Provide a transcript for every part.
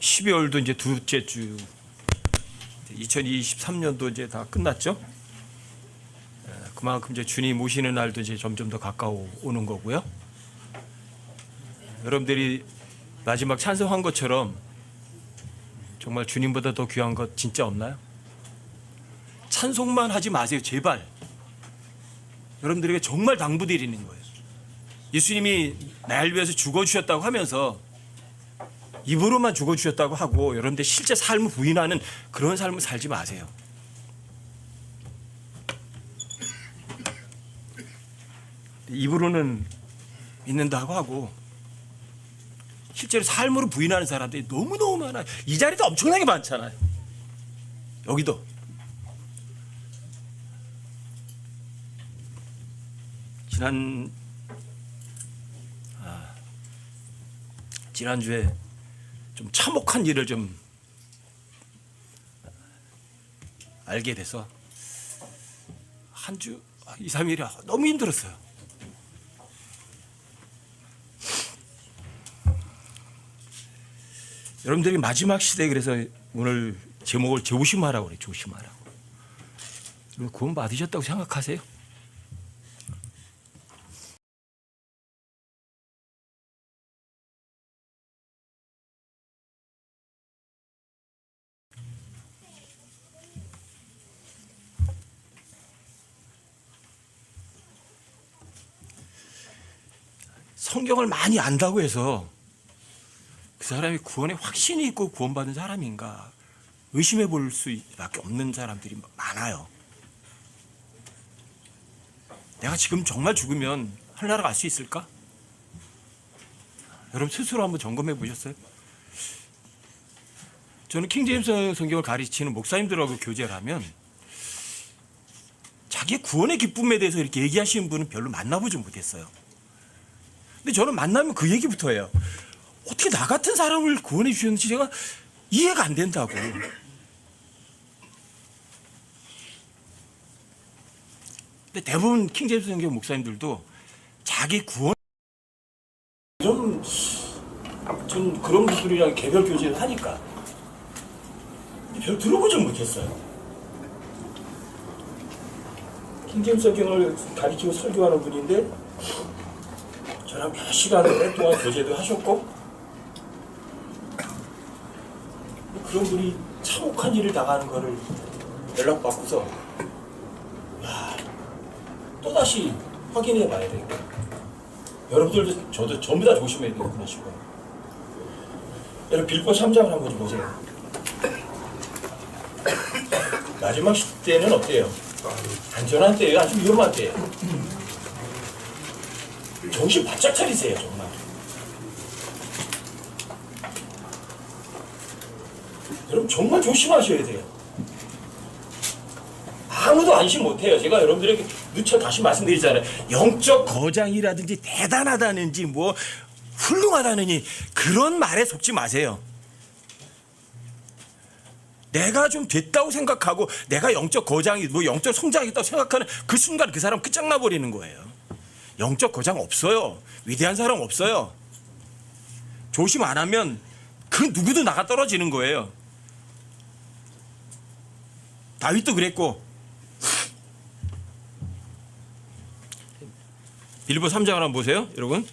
12월도 이제 둘째 주, 2023년도 이제 다 끝났죠. 그만큼 이제 주님 오시는 날도 이제 점점 더 가까워 오는 거고요. 여러분들이 마지막 찬송한 것처럼 정말 주님보다 더 귀한 것 진짜 없나요? 찬송만 하지 마세요, 제발. 여러분들에게 정말 당부드리는 거예요. 예수님이 날 위해서 죽어주셨다고 하면서 입으로만 죽어주셨다고 하고 여러분들 실제 삶을 부인하는 그런 삶을 살지 마세요. 입으로는 믿는다고 하고 실제로 삶으로 부인하는 사람들이 너무너무 많아요. 이 자리도 엄청나게 많잖아요. 여기도. 지난주에 좀 참혹한 일을 좀 알게 돼서 한 주, 2, 3일이 너무 힘들었어요. 여러분들이 마지막 시대에 그래서 오늘 제목을 조심하라고 그래요. 조심하라고. 구원 받으셨다고 생각하세요? 성경을 많이 안다고 해서 그 사람이 구원에 확신이 있고 구원받은 사람인가 의심해 볼 수밖에 없는 사람들이 많아요. 내가 지금 정말 죽으면 하늘나라 갈 수 있을까? 여러분 스스로 한번 점검해 보셨어요? 저는 킹제임스 성경을 가르치는 목사님들하고 교제를 하면 자기의 구원의 기쁨에 대해서 이렇게 얘기하시는 분은 별로 만나보지 못했어요. 근데 저는 만나면 그 얘기부터 해요. 어떻게 나 같은 사람을 구원해 주셨는지 제가 이해가 안 된다고. 근데 대부분 킹제임스 성경 목사님들도 자기 구원 전 그런 분들이랑 개별 교제를 하니까 별 들어보지 못했어요. 킹제임스 성경을 가르치고 설교하는 분인데 저랑 몇 시간을 오랫동안 교제도 하셨고 그런 분이 참혹한 일을 당하는 거를 연락받고서 또다시 확인해 봐야 되겠다. 여러분들도 저도 전부 다 조심해야 되겠구나 싶어요. 여러분 빌보 3장을 한번 좀 보세요. 마지막 때는 어때요? 안전한 때예요? 아주 위험한 때예요? 정신 바짝 차리세요, 정말. 여러분 정말 조심하셔야 돼요. 아무도 안심 못해요. 제가 여러분들에게 누차 다시 말씀드리잖아요. 영적 거장이라든지 대단하다는지 뭐 훌륭하다느니 그런 말에 속지 마세요. 내가 좀 됐다고 생각하고 내가 영적 거장이 뭐 영적 성장이 있다고 생각하는 그 순간 그 사람 끝장나 버리는 거예요. 영적 거장 없어요. 위대한 사람 없어요. 조심 안 하면 그 누구도 나가 떨어지는 거예요. 다윗도 그랬고. 빌보 3장을 한번 보세요, 여러분.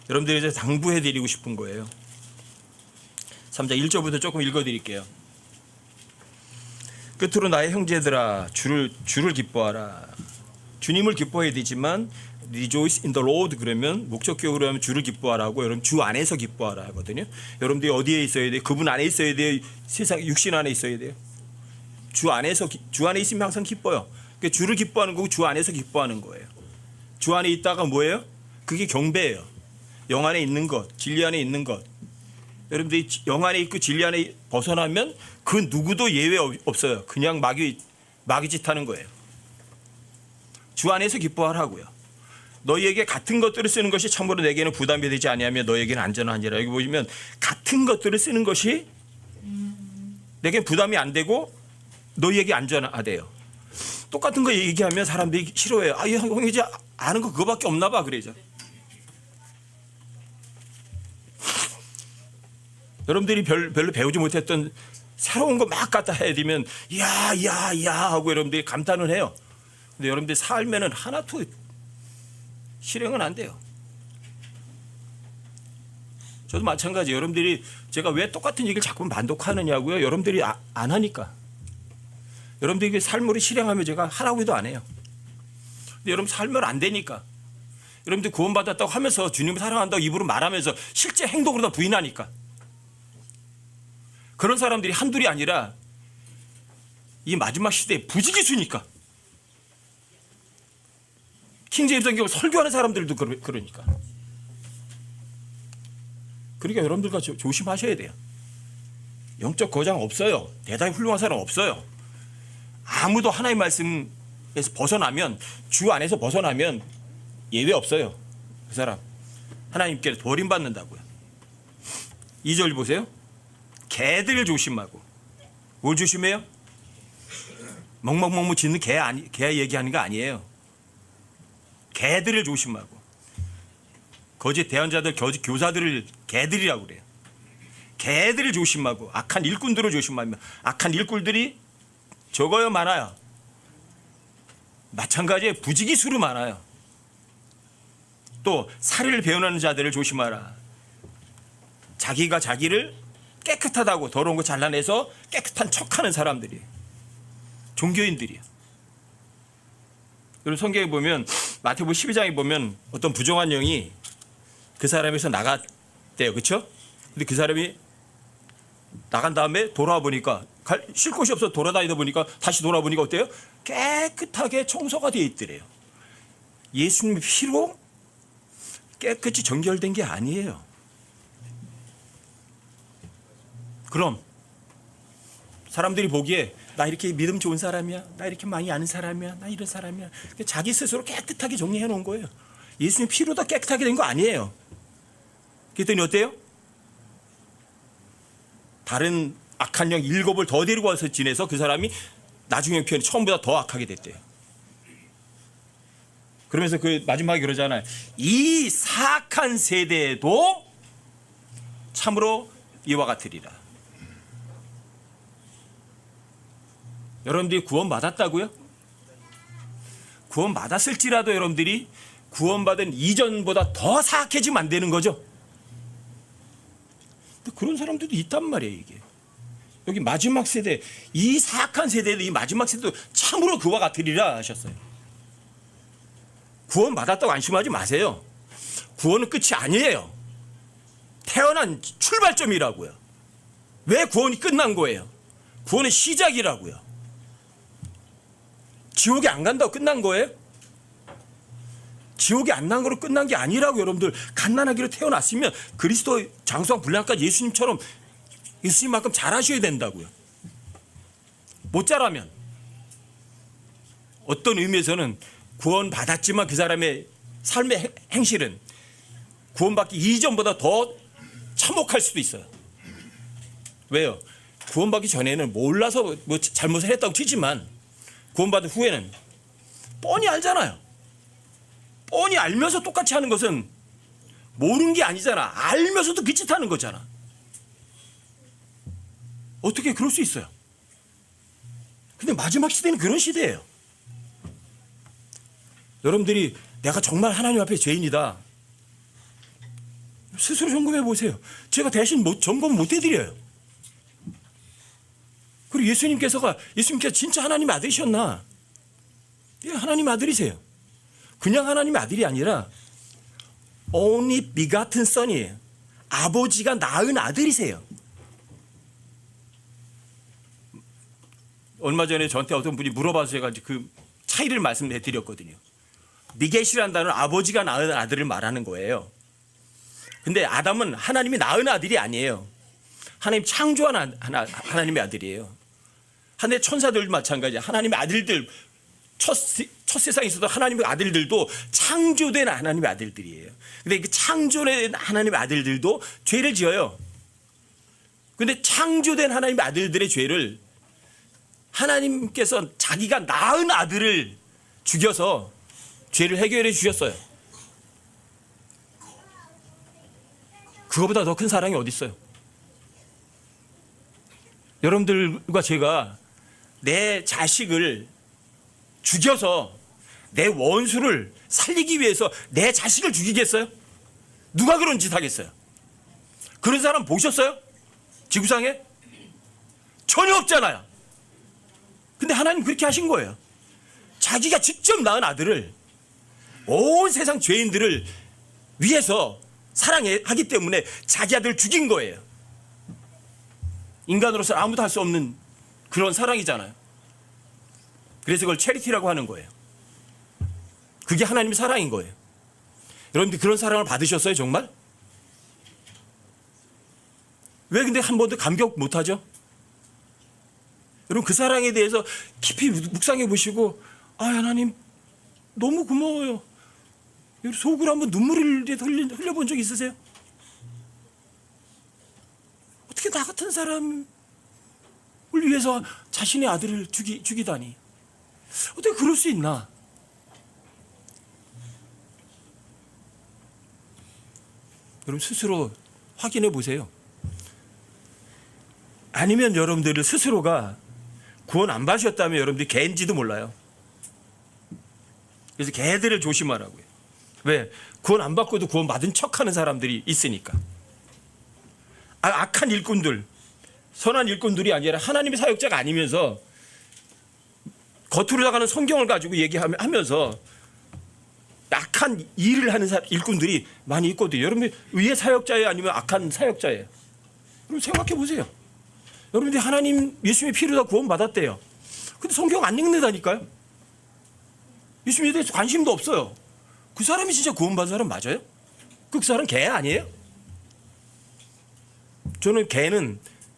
여러분들이 이제 당부해드리고 싶은 거예요. 3장 1절부터 조금 읽어드릴게요. 끝으로 나의 형제들아 주를 기뻐하라. 주님을 기뻐해야 되지만 rejoice in the Lord 그러면 목적격으로 하면 주를 기뻐하라고 여러분 주 안에서 기뻐하라 하거든요. 여러분들이 어디에 있어야 돼요? 그분 안에 있어야 돼요? 세상 육신 안에 있어야 돼요? 주 안에 있으면 항상 기뻐요. 그러니까 주를 기뻐하는 거고 주 안에서 기뻐하는 거예요. 주 안에 있다가 뭐예요? 그게 경배예요. 영 안에 있는 것, 진리 안에 있는 것. 여러분들이 영 안에 있고 진리 안에 벗어나면 그 누구도 예외 없어요. 그냥 마귀짓 하는 거예요. 주 안에서 기뻐하라고요. 너희에게 같은 것들을 쓰는 것이 참으로 내게는 부담이 되지 아니하며 너희에게는 안전하니라. 여기 보시면 같은 것들을 쓰는 것이 내게 부담이 안 되고 너희에게 안전하대요. 똑같은 거 얘기하면 사람들이 싫어해요. 아, 형 이제 아는 거 그거밖에 없나 봐 그러죠. 여러분들이 별로 배우지 못했던 새로운 거 막 갖다 해야 되면 야 하고 여러분들이 감탄을 해요. 근데 여러분들이 살면은 하나도 실행은 안 돼요. 저도 마찬가지. 여러분들이 제가 왜 똑같은 얘기를 자꾸 반복하느냐고요. 여러분들이 안 하니까. 여러분들이 삶으로 실행하면 제가 하라고 해도 안 해요. 근데 여러분 살면 안 되니까. 여러분들 구원받았다고 하면서 주님을 사랑한다고 입으로 말하면서 실제 행동으로 다 부인하니까. 그런 사람들이 한둘이 아니라 이 마지막 시대에 부지기수니까. 킹제임스 성경 설교하는 사람들도 그러니까. 그러니까 여러분들과 조심하셔야 돼요. 영적 거장 없어요. 대단히 훌륭한 사람 없어요. 아무도 하나님의 말씀에서 벗어나면, 주 안에서 벗어나면 예외 없어요. 그 사람 하나님께서 버림받는다고요. 2절 보세요. 개들 조심하고. 뭘 조심해요? 멍멍멍멍 짖는 개 얘기하는 거 아니에요. 개들을 조심하고. 거짓 대언자들, 거짓 교사들을 개들이라고 그래요. 개들을 조심하고 악한 일꾼들을 조심하며. 악한 일꾼들이 적어요, 많아요? 마찬가지에 부지기수로 많아요. 또 살을 배운하는 자들을 조심하라. 자기가 자기를 깨끗하다고 더러운 거 잘라내서 깨끗한 척하는 사람들이, 종교인들이에요. 그리고 성경에 보면 마태복음 12장에 보면 어떤 부정한 영이 그 사람에서 나갔대요. 그렇죠? 근데 그 사람이 나간 다음에 돌아와 보니까, 쉴 곳이 없어서 돌아다니다 보니까, 다시 돌아와 보니까 어때요? 깨끗하게 청소가 되어 있더래요. 예수님의 피로 깨끗이 정결된 게 아니에요. 그럼 사람들이 보기에 나 이렇게 믿음 좋은 사람이야, 나 이렇게 많이 아는 사람이야, 나 이런 사람이야, 자기 스스로 깨끗하게 정리해 놓은 거예요. 예수님 피로 다 깨끗하게 된 거 아니에요. 그랬더니 어때요? 다른 악한 영 7을 더 데리고 와서 지내서 그 사람이 나중에 표현이 처음보다 더 악하게 됐대요. 그러면서 그 마지막에 그러잖아요. 이 사악한 세대에도 참으로 이와 같으리라. 여러분들이 구원받았다고요? 구원받았을지라도 여러분들이 구원받은 이전보다 더 사악해지면 안 되는 거죠. 그런 사람들도 있단 말이에요. 이게 여기 마지막 세대, 이 사악한 세대도, 이 마지막 세대도 참으로 그와 같으리라 하셨어요. 구원받았다고 안심하지 마세요. 구원은 끝이 아니에요. 태어난 출발점이라고요. 왜 구원이 끝난 거예요? 구원의 시작이라고요. 지옥에 안 간다고 끝난 거예요? 지옥에 안 난 거로 끝난 게 아니라고. 여러분들 갓난아기로 태어났으면 그리스도 장수왕 분량까지 예수님처럼, 예수님만큼 잘하셔야 된다고요. 못 잘하면 어떤 의미에서는 구원받았지만 그 사람의 삶의 행실은 구원받기 이전보다 더 참혹할 수도 있어요. 왜요? 구원받기 전에는 몰라서 뭐 잘못을 했다고 치지만 구원받은 후에는 뻔히 알잖아요. 뻔히 알면서 똑같이 하는 것은 모르는 게 아니잖아. 알면서도 그 짓 하는 거잖아. 어떻게 그럴 수 있어요? 근데 마지막 시대는 그런 시대예요. 여러분들이 내가 정말 하나님 앞에 죄인이다, 스스로 점검해 보세요. 제가 대신 점검 못 해드려요. 그리고 예수님께서 진짜 하나님의 아들이셨나? 예, 하나님 아들이세요. 그냥 하나님의 아들이 아니라 only begotten son이에요. 아버지가 낳은 아들이세요. 얼마 전에 저한테 어떤 분이 물어봐서 제가 그 차이를 말씀해 드렸거든요. 미겟이라는 단어는 아버지가 낳은 아들을 말하는 거예요. 근데 아담은 하나님이 낳은 아들이 아니에요. 하나님 창조한 하나님의 아들이에요. 하늘의 천사들도 마찬가지예요. 하나님의 아들들, 첫 세상에 있어도 하나님의 아들들도 창조된 하나님의 아들들이에요. 근데 그 창조된 하나님의 아들들도 죄를 지어요. 근데 창조된 하나님의 아들들의 죄를 하나님께서 자기가 낳은 아들을 죽여서 죄를 해결해 주셨어요. 그거보다 더 큰 사랑이 어디 있어요? 여러분들과 제가 내 자식을 죽여서 내 원수를 살리기 위해서 내 자식을 죽이겠어요? 누가 그런 짓 하겠어요? 그런 사람 보셨어요? 지구상에? 전혀 없잖아요. 근데 하나님 그렇게 하신 거예요. 자기가 직접 낳은 아들을 온 세상 죄인들을 위해서 사랑하기 때문에 자기 아들을 죽인 거예요. 인간으로서 아무도 할 수 없는 그런 사랑이잖아요. 그래서 그걸 체리티라고 하는 거예요. 그게 하나님의 사랑인 거예요. 여러분들 그런 사랑을 받으셨어요, 정말? 왜 근데 한 번도 감격 못하죠? 여러분 그 사랑에 대해서 깊이 묵상해 보시고, 아 하나님 너무 고마워요. 속으로 한번 눈물을 흘려본 적 있으세요? 어떻게 나 같은 사람을 위해서 자신의 아들을 죽이다니. 어떻게 그럴 수 있나? 여러분 스스로 확인해 보세요. 아니면 여러분들 스스로가 구원 안 받으셨다면 여러분들이 개인지도 몰라요. 그래서 개들을 조심하라고요. 왜? 구원 안 받고도 구원 받은 척하는 사람들이 있으니까. 악한 일꾼들, 선한 일꾼들이 아니라 하나님의 사역자가 아니면서 겉으로 나가는 성경을 가지고 얘기하면서 악한 일을 하는 일꾼들이 많이 있거든요. 여러분들 의의 사역자예요? 아니면 악한 사역자예요? 여러분 생각해 보세요. 여러분들이 하나님 예수님의 피로 다 구원 받았대요. 근데 성경 안 읽는다니까요. 예수님에 대해서 관심도 없어요. 그 사람이 진짜 구원받은 사람 맞아요? 그 사람 개 아니에요? 저는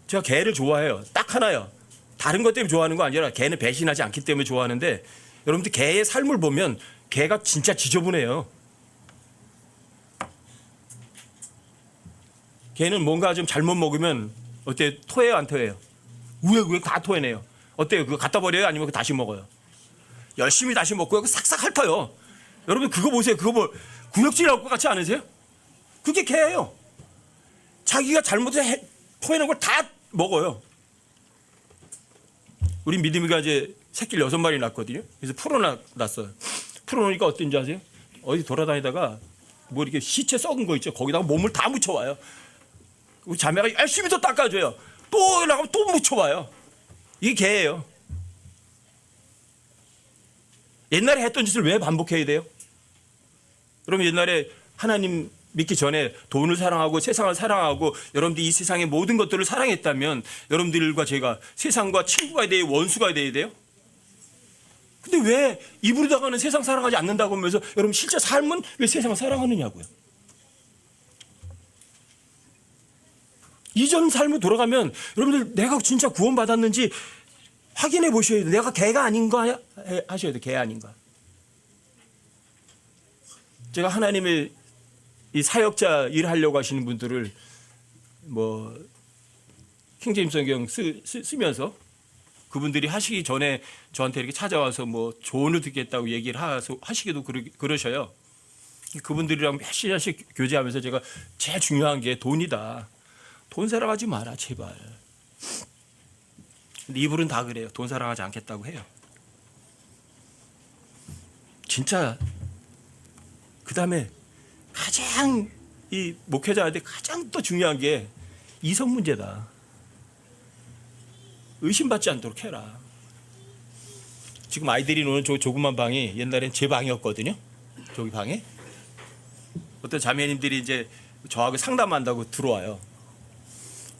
제가 개를 좋아해요. 딱 하나요. 다른 것 때문에 좋아하는 거 아니라 개는 배신하지 않기 때문에 좋아하는데, 여러분들 개의 삶을 보면 개가 진짜 지저분해요. 개는 뭔가 좀 잘못 먹으면 어때요? 토해요, 안 토해요? 왜 다 토해내요? 어때요? 그거 갖다 버려요? 아니면 다시 먹어요? 열심히 다시 먹고요. 싹싹 핥아요. 여러분 그거 보세요. 그거 뭐 구역질할 것 같지 않으세요? 그게 개예요. 자기가 잘못해서 토해낸 걸 다 먹어요. 우리 믿음이가 이제 새끼를 6마리 낳았거든요. 그래서 풀어놨어요. 풀어놓으니까 어떤지 아세요? 어디 돌아다니다가 뭐 이렇게 시체 썩은 거 있죠. 거기다가 몸을 다 묻혀와요. 우리 자매가 열심히 또 닦아줘요. 또 나가면 또 묻혀와요. 이게 개예요. 옛날에 했던 짓을 왜 반복해야 돼요? 그럼 옛날에 하나님 믿기 전에 돈을 사랑하고 세상을 사랑하고 여러분들이 이 세상의 모든 것들을 사랑했다면 여러분들과 제가 세상과 친구가 돼야 원수가 돼야 돼요? 근데 왜 입으로다가는 세상 사랑하지 않는다고 하면서 여러분 실제 삶은 왜 세상을 사랑하느냐고요? 이전 삶으로 돌아가면 여러분들 내가 진짜 구원받았는지 확인해 보셔야 돼요. 내가 개가 아닌가 하셔야 돼요. 개 아닌가. 제가 하나님의 이 사역자 일하려고 하시는 분들을 뭐 킹제임스 성경 쓰면서 그분들이 하시기 전에 저한테 이렇게 찾아와서 뭐 조언을 듣겠다고 얘기를 하시기도 그러셔요. 그분들이랑 몇 시간씩 교제하면서 제가 제일 중요한 게 돈이다. 돈 사랑하지 마라 제발. 근데 이분은 다 그래요. 돈 사랑하지 않겠다고 해요. 진짜 그 다음에 가장 이 목회자한테 가장 또 중요한 게 이성 문제다. 의심받지 않도록 해라. 지금 아이들이 노는 저 조그만 방이 옛날엔 제 방이었거든요. 저기 방에 어떤 자매님들이 이제 저하고 상담한다고 들어와요.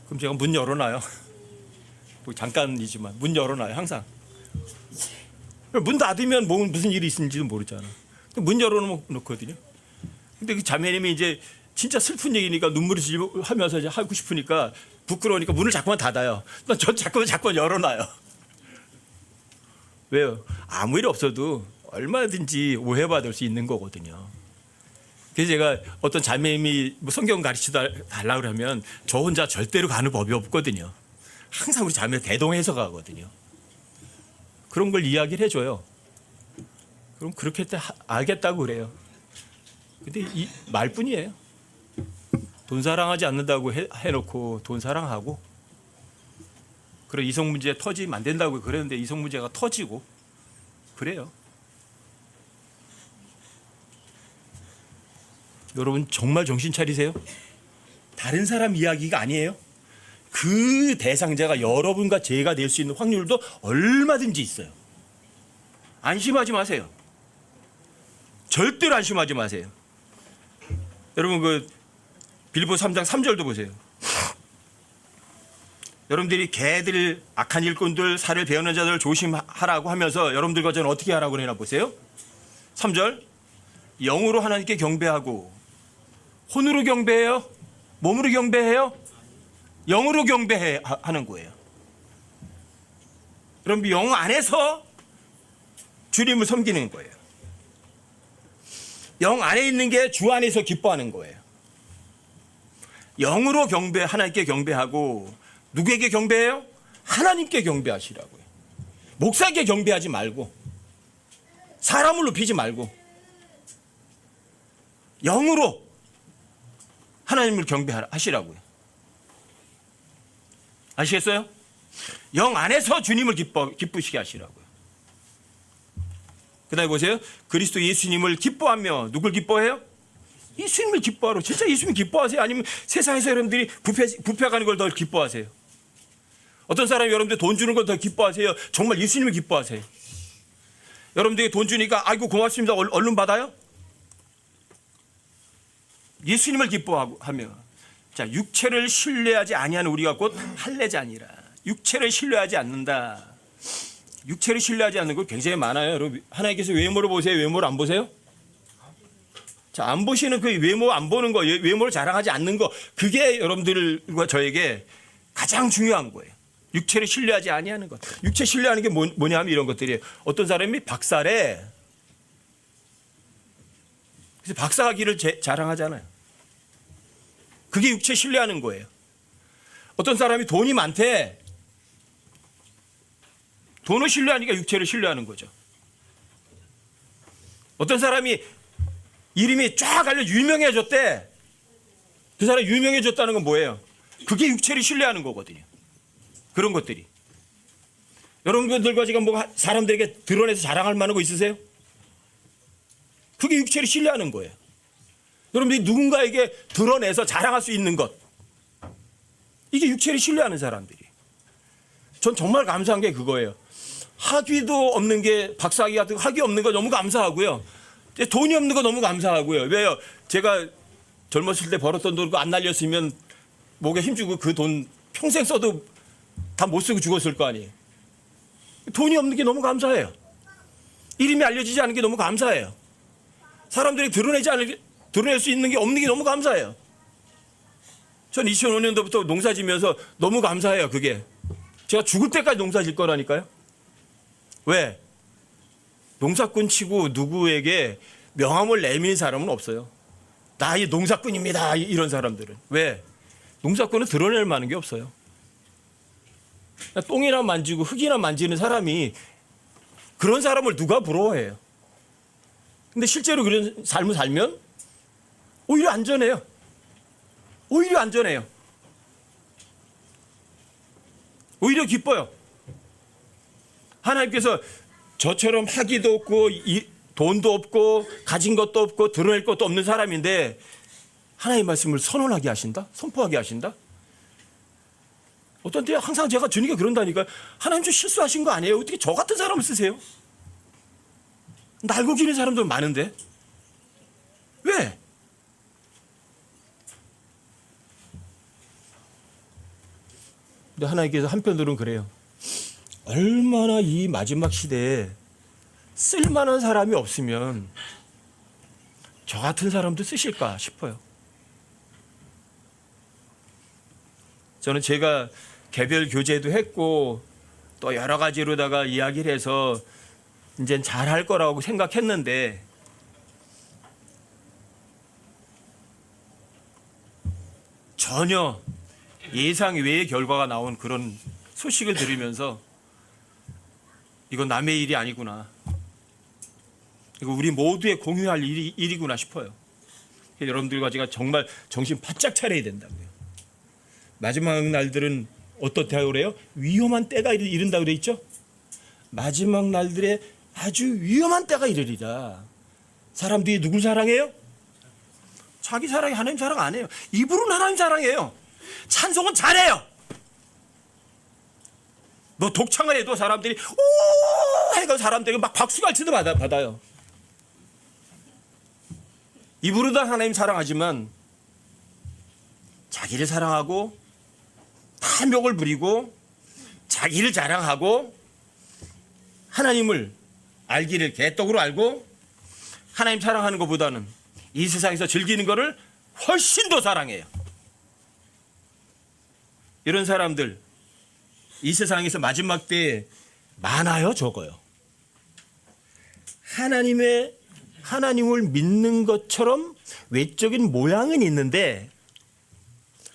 그럼 제가 문 열어놔요. 뭐 잠깐이지만 문 열어놔요 항상. 문 닫으면 무슨 일이 있는지도 모르잖아. 문 열어놓거든요. 근데 그 자매님이 이제 진짜 슬픈 얘기니까 눈물이 하면서 이제 하고 싶으니까 부끄러우니까 문을 자꾸만 닫아요. 전 자꾸만 열어놔요. 왜요? 아무 일 없어도 얼마든지 오해받을 수 있는 거거든요. 그래서 제가 어떤 자매님이 뭐 성경 가르쳐 달라고 그러면 저 혼자 절대로 가는 법이 없거든요. 항상 우리 자매 대동해서 가거든요. 그런 걸 이야기를 해줘요. 그럼 그렇게 알겠다고 그래요. 근데 이 말뿐이에요. 돈 사랑하지 않는다고 해놓고 돈 사랑하고 그래 이성 문제 터지면 안 된다고 그랬는데 이성 문제가 터지고 그래요. 여러분 정말 정신 차리세요. 다른 사람 이야기가 아니에요. 그 대상자가 여러분과 제가 될 수 있는 확률도 얼마든지 있어요. 안심하지 마세요. 절대로 안심하지 마세요. 여러분 그 빌립보서 3장 3절도 보세요. 여러분들이 개들, 악한 일꾼들, 살을 베어는 자들을 조심하라고 하면서 여러분들과 저는 어떻게 하라고 하나 보세요. 3절 영으로 하나님께 경배하고 혼으로 경배해요? 몸으로 경배해요? 영으로 경배하는 거예요. 여러분 영 안에서 주님을 섬기는 거예요. 영 안에 있는 게 주 안에서 기뻐하는 거예요. 영으로 하나님께 경배하고 누구에게 경배해요? 하나님께 경배하시라고요. 목사에게 경배하지 말고 사람을 높이지 말고 영으로 하나님을 경배하시라고요. 아시겠어요? 영 안에서 주님을 기쁘시게 하시라고요. 그 다음에 보세요. 그리스도 예수님을 기뻐하며 누굴 기뻐해요? 예수님을 기뻐하러. 진짜 예수님 기뻐하세요? 아니면 세상에서 여러분들이 부패가는 걸 더 기뻐하세요? 어떤 사람이 여러분들 돈 주는 걸 더 기뻐하세요? 정말 예수님을 기뻐하세요? 여러분들이 돈 주니까 아이고 고맙습니다. 얼른 받아요? 예수님을 기뻐하며 자 육체를 신뢰하지 아니하는 우리가 곧 할례자니라. 육체를 신뢰하지 않는다. 육체를 신뢰하지 않는 거 굉장히 많아요. 여러분 하나님께서 외모를 보세요? 외모를 안 보세요? 자, 안 보시는 그 외모 안 보는 거, 외모를 자랑하지 않는 거, 그게 여러분들과 저에게 가장 중요한 거예요. 육체를 신뢰하지 아니하는 것. 육체 신뢰하는 게 뭐냐 하면 이런 것들이에요. 어떤 사람이 박사래. 그래서 박사학위를 자랑하잖아요. 그게 육체 신뢰하는 거예요. 어떤 사람이 돈이 많대. 돈을 신뢰하니까 육체를 신뢰하는 거죠. 어떤 사람이 이름이 쫙 알려 유명해졌대. 그 사람이 유명해졌다는 건 뭐예요? 그게 육체를 신뢰하는 거거든요. 그런 것들이. 여러분들과 지금 뭐 사람들에게 드러내서 자랑할 만한 거 있으세요? 그게 육체를 신뢰하는 거예요. 여러분들이 누군가에게 드러내서 자랑할 수 있는 것. 이게 육체를 신뢰하는 사람들이. 전 정말 감사한 게 그거예요. 학위도 없는 게 박사학위 같은 거 학위 없는 거 너무 감사하고요. 돈이 없는 거 너무 감사하고요. 왜요? 제가 젊었을 때 벌었던 돈 안 날렸으면 목에 힘주고 그 돈 평생 써도 다 못 쓰고 죽었을 거 아니에요. 돈이 없는 게 너무 감사해요. 이름이 알려지지 않은 게 너무 감사해요. 사람들이 드러낼 수 있는 게 없는 게 너무 감사해요. 전 2005년도부터 농사 지면서 너무 감사해요. 그게. 제가 죽을 때까지 농사 질 거라니까요. 왜? 농사꾼 치고 누구에게 명함을 내미는 사람은 없어요. 나 이 농사꾼입니다. 이런 사람들은. 왜? 농사꾼은 드러낼 만한 게 없어요. 똥이나 만지고 흙이나 만지는 사람이 그런 사람을 누가 부러워해요. 근데 실제로 그런 삶을 살면 오히려 안전해요. 오히려 안전해요. 오히려 기뻐요. 하나님께서 저처럼 학위도 없고 돈도 없고 가진 것도 없고 드러낼 것도 없는 사람인데 하나님의 말씀을 선언하게 하신다? 선포하게 하신다? 어떤 때 항상 제가 주님께 그런다니까요. 하나님 좀 실수하신 거 아니에요? 어떻게 저 같은 사람을 쓰세요? 날고 기는 사람들 많은데 왜? 근데 하나님께서 한편으로는 그래요. 얼마나 이 마지막 시대에 쓸만한 사람이 없으면 저 같은 사람도 쓰실까 싶어요. 저는 제가 개별 교제도 했고 또 여러 가지로다가 이야기를 해서 이제 잘할 거라고 생각했는데 전혀 예상 외의 결과가 나온 그런 소식을 들으면서 이건 남의 일이 아니구나. 이거 우리 모두의 공유할 일이구나 싶어요. 여러분들과 제가 정말 정신 바짝 차려야 된다고요. 마지막 날들은 어떻다고 그래요? 위험한 때가 이른다고 그래 있죠? 마지막 날들에 아주 위험한 때가 이르리라. 사람들이 누굴 사랑해요? 자기 사랑해. 하나님 사랑 안 해요. 입으로는 하나님 사랑해요. 찬송은 잘해요. 너 독창을 해도 사람들이 오 해가 사람들이 막 박수갈채도 받아요. 입으로도 하나님 사랑하지만 자기를 사랑하고 탐욕을 부리고 자기를 자랑하고 하나님을 알기를 개떡으로 알고 하나님 사랑하는 것보다는 이 세상에서 즐기는 것을 훨씬 더 사랑해요. 이런 사람들 이 세상에서 마지막 때에 많아요, 적어요? 하나님을 믿는 것처럼 외적인 모양은 있는데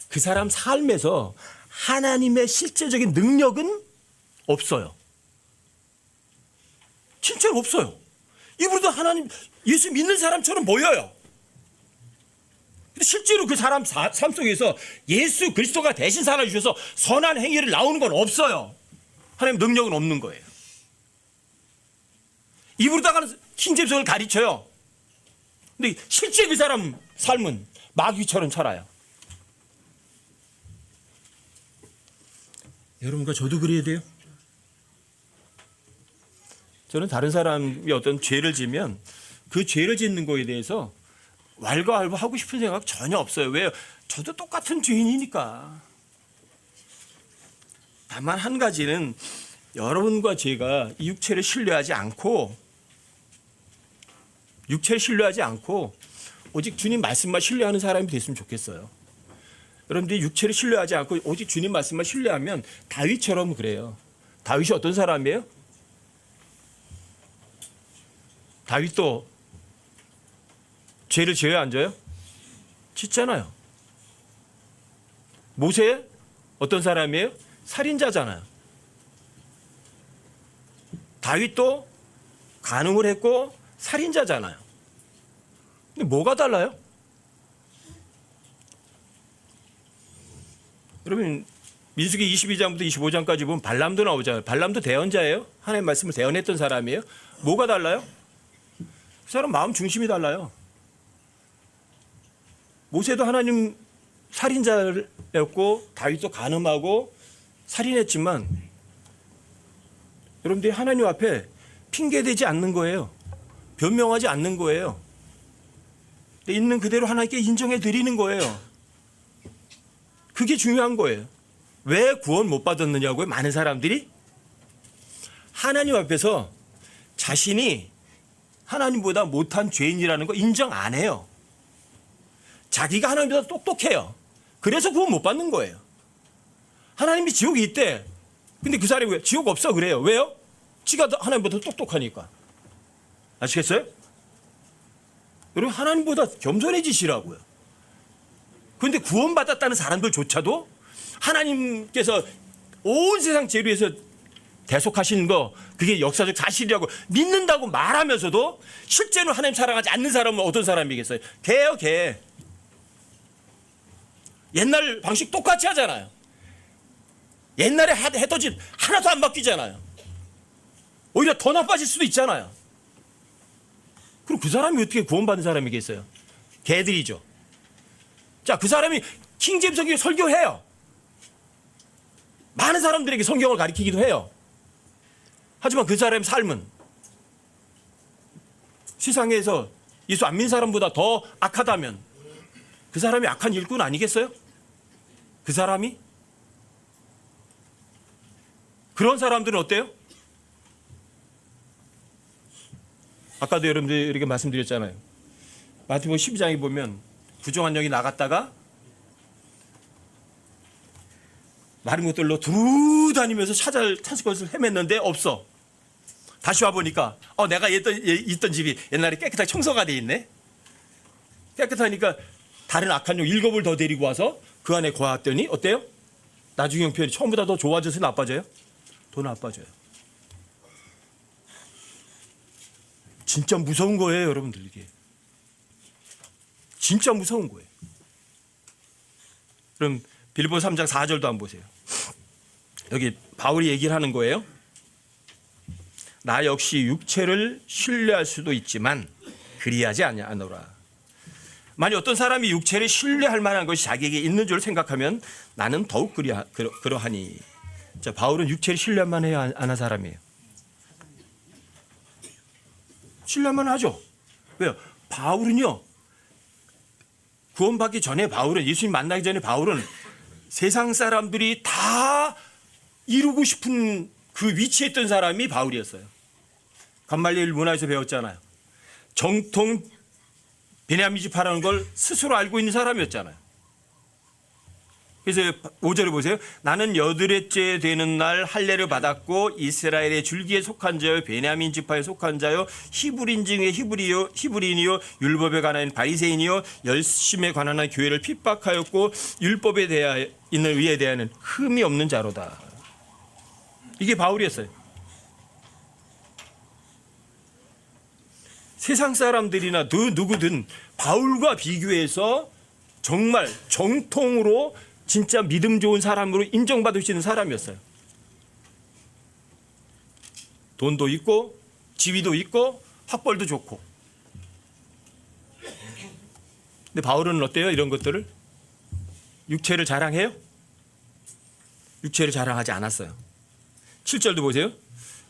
그 사람 삶에서 하나님의 실제적인 능력은 없어요. 진짜로 없어요. 입으로도 하나님, 예수 믿는 사람처럼 보여요. 근데 실제로 그 사람 삶 속에서 예수 그리스도가 대신 살아주셔서 선한 행위를 나오는 건 없어요. 하나님 능력은 없는 거예요. 입으로다가는 킹제임스를 가르쳐요. 근데 실제 그 사람 삶은 마귀처럼 살아요. 여러분과 저도 그래야 돼요. 저는 다른 사람이 어떤 죄를 지면 그 죄를 짓는 거에 대해서 왈가왈부하고 싶은 생각 전혀 없어요. 왜요? 저도 똑같은 죄인이니까. 다만 한 가지는 여러분과 제가 이 육체를 신뢰하지 않고 오직 주님 말씀만 신뢰하는 사람이 됐으면 좋겠어요. 여러분들이 육체를 신뢰하지 않고 오직 주님 말씀만 신뢰하면 다윗처럼 그래요. 다윗이 어떤 사람이에요? 다윗도 죄를 지어야 안 져요? 짓잖아요. 모세 어떤 사람이에요? 살인자잖아요. 다윗도 간음을 했고 살인자잖아요. 근데 뭐가 달라요? 여러분 민수기 22장부터 25장까지 보면 발람도 나오잖아요. 발람도 대언자예요. 하나님의 말씀을 대언했던 사람이에요. 뭐가 달라요? 그 사람 마음 중심이 달라요. 모세도 하나님 살인자였고 다윗도 간음하고 살인했지만 여러분들이 하나님 앞에 핑계대지 않는 거예요. 변명하지 않는 거예요. 있는 그대로 하나님께 인정해 드리는 거예요. 그게 중요한 거예요. 왜 구원 못 받았느냐고요? 많은 사람들이 하나님 앞에서 자신이 하나님보다 못한 죄인이라는 거 인정 안 해요. 자기가 하나님보다 똑똑해요. 그래서 구원 못 받는 거예요. 하나님이 지옥이 있대. 근데 그 사람이 왜 지옥 없어 그래요? 왜요? 지가 하나님보다 똑똑하니까. 아시겠어요? 여러분 하나님보다 겸손해지시라고요. 그런데 구원받았다는 사람들조차도 하나님께서 온 세상 죄로에서 대속하시는 거 그게 역사적 사실이라고 믿는다고 말하면서도 실제로 하나님 사랑하지 않는 사람은 어떤 사람이겠어요? 개요 개. 옛날 방식 똑같이 하잖아요. 옛날에 했던 짓 하나도 안 바뀌잖아요. 오히려 더 나빠질 수도 있잖아요. 그럼 그 사람이 어떻게 구원받은 사람이겠어요? 개들이죠. 자, 그 사람이 킹제임스 설교해요. 많은 사람들에게 성경을 가르치기도 해요. 하지만 그 사람의 삶은 세상에서 예수 안 믿는 사람보다 더 악하다면 그 사람이 악한 일꾼 아니겠어요? 그 사람이? 그런 사람들은 어때요? 아까도 여러분들에게 말씀드렸잖아요. 마태복음 12장에 보면 부정한 영이 나갔다가 마른 것들로 두루 다니면서 찾을 것을 헤맸는데 없어. 다시 와보니까 내가 있던 집이 옛날에 깨끗하게 청소가 돼 있네. 깨끗하니까 다른 악한 용 7을 더 데리고 와서 그 안에 거하더니 어때요? 나중에 형편이 처음보다 더 좋아져서 나빠져요? 더 나빠져요. 진짜 무서운 거예요, 여러분들 이게. 진짜 무서운 거예요. 그럼 빌립보 3장 4절도 한번 보세요. 여기 바울이 얘기를 하는 거예요. 나 역시 육체를 신뢰할 수도 있지만 그리하지 아니하노라. 만약 어떤 사람이 육체를 신뢰할 만한 것이 자기에게 있는 줄 생각하면 나는 더욱 그러하니. 자, 바울은 육체를 신뢰할 만해야 안 한 사람이에요. 신뢰만 하죠. 왜요? 바울은요, 구원받기 전에 바울은, 예수님 만나기 전에 바울은 세상 사람들이 다 이루고 싶은 그 위치에 있던 사람이 바울이었어요. 감말리엘 문화에서 배웠잖아요. 정통 베냐민 지파라는 걸 스스로 알고 있는 사람이었잖아요. 그래서 5절에 보세요. 나는 여드렛째 되는 날 할례를 받았고 이스라엘의 줄기에 속한 자요 베냐민 지파에 속한 자요 히브리인 중에 히브리인이요 율법에 관한 바리새인이요 열심에 관한 교회를 핍박하였고 율법에 대하여 있는 의에 대하여는 흠이 없는 자로다. 이게 바울이었어요. 세상 사람들이나 누구든 바울과 비교해서 정말 정통으로 진짜 믿음 좋은 사람으로 인정받으시는 사람이었어요. 돈도 있고 지위도 있고 학벌도 좋고. 근데 바울은 어때요? 이런 것들을 육체를 자랑해요? 육체를 자랑하지 않았어요. 7절도 보세요.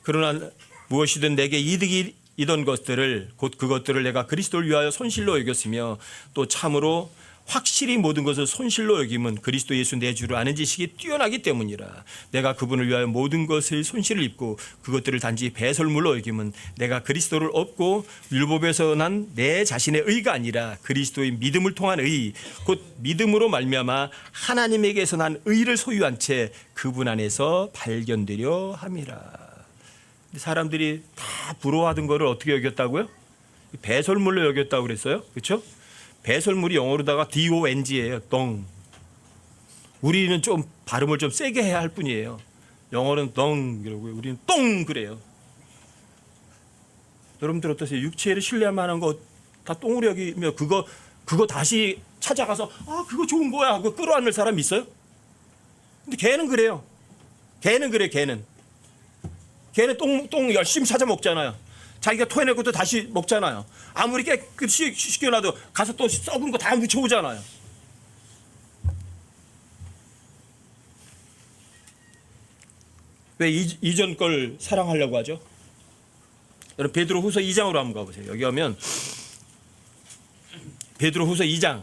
그러나 무엇이든 내게 이득이던 것들을 곧 그것들을 내가 그리스도를 위하여 손실로 여겼으며 또 참으로 확실히 모든 것을 손실로 여김은 그리스도 예수 내 주를 아는 지식이 뛰어나기 때문이라. 내가 그분을 위하여 모든 것을 손실을 입고 그것들을 단지 배설물로 여김은 내가 그리스도를 얻고 율법에서 난 내 자신의 의가 아니라 그리스도의 믿음을 통한 의 곧 믿음으로 말미암아 하나님에게서 난 의를 소유한 채 그분 안에서 발견되려 함이라. 사람들이 다 부러워하던 거를 어떻게 여겼다고요? 배설물로 여겼다고 그랬어요. 그렇죠? 배설물이 영어로다가 DONG예요. 덩. 우리는 좀 발음을 좀 세게 해야 할 뿐이에요. 영어는 덩 이러고요. 우리는 똥 그래요. 여러분들 어떠세요? 육체를 신뢰할 만한 거 다 똥으로 여기며 그거 다시 찾아가서 그거 좋은 거야 그거 끌어안을 사람 있어요? 근데 걔는 그래요. 걔는 그래. 걔는 똥 열심히 찾아 먹잖아요. 자기가 토해낼 것도 다시 먹잖아요. 아무리 깨끗이 시켜놔도 가서 또 썩은 거 다 묻혀오잖아요. 왜 이전 걸 사랑하려고 하죠? 여러분 베드로후서 2장으로 한번 가보세요. 여기 하면 베드로후서 2장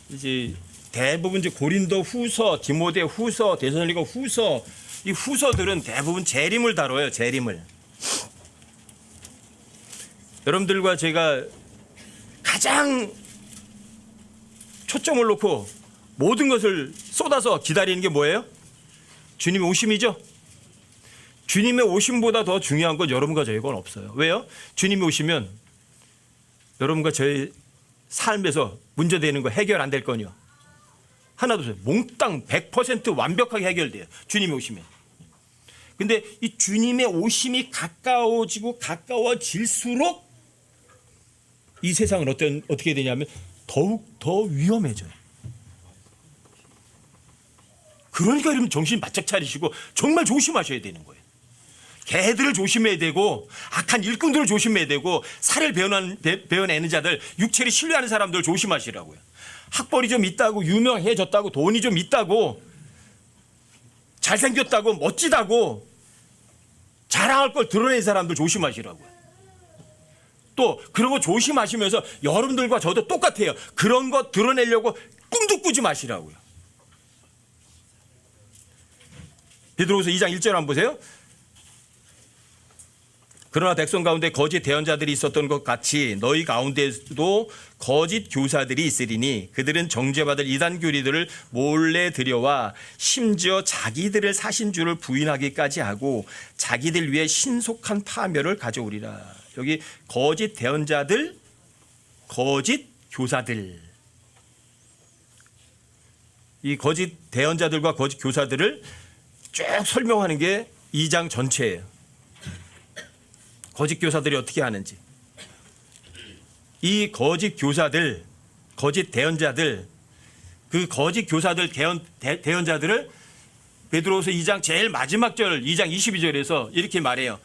이제 대부분 이제 고린도 후서, 디모데 후서, 데살로니가 후서 이 후서들은 대부분 재림을 다뤄요. 재림을. 여러분들과 제가 가장 초점을 놓고 모든 것을 쏟아서 기다리는 게 뭐예요? 주님의 오심이죠. 주님의 오심보다 더 중요한 건 여러분과 저희건 없어요. 왜요? 주님이 오시면 여러분과 저희 삶에서 문제되는 거 해결 안 될 거니요. 하나도 없어요. 몽땅 100% 완벽하게 해결돼요. 주님이 오시면. 근데 이 주님의 오심이 가까워질수록 이 세상은 어떻게 되냐면 더욱 더 위험해져요. 그러니까 여러분 정신 바짝 차리시고 정말 조심하셔야 되는 거예요. 개들을 조심해야 되고 악한 일꾼들을 조심해야 되고 살을 베어내는 자들, 육체를 신뢰하는 사람들 조심하시라고요. 학벌이 좀 있다고 유명해졌다고 돈이 좀 있다고 잘생겼다고 멋지다고 자랑할 걸 드러낸 사람들 조심하시라고요. 또 그런 거 조심하시면서 여러분들과 저도 똑같아요. 그런 거 드러내려고 꿈도 꾸지 마시라고요. 베드로후서 2장 1절 한번 보세요. 그러나 백성 가운데 거짓 대언자들이 있었던 것 같이 너희 가운데도 거짓 교사들이 있으리니 그들은 정죄받을 이단 교리들을 몰래 들여와 심지어 자기들을 사신 줄을 부인하기까지 하고 자기들 위해 신속한 파멸을 가져오리라. 여기 거짓 대언자들, 거짓 교사들. 이 거짓 대언자들과 거짓 교사들을 쭉 설명하는 게 2장 전체예요. 거짓 교사들이 어떻게 하는지. 이 거짓 교사들, 거짓 대언자들, 그 거짓 교사들, 대언자들을 베드로후서 2장 제일 마지막 절 2장 22절에서 이렇게 말해요.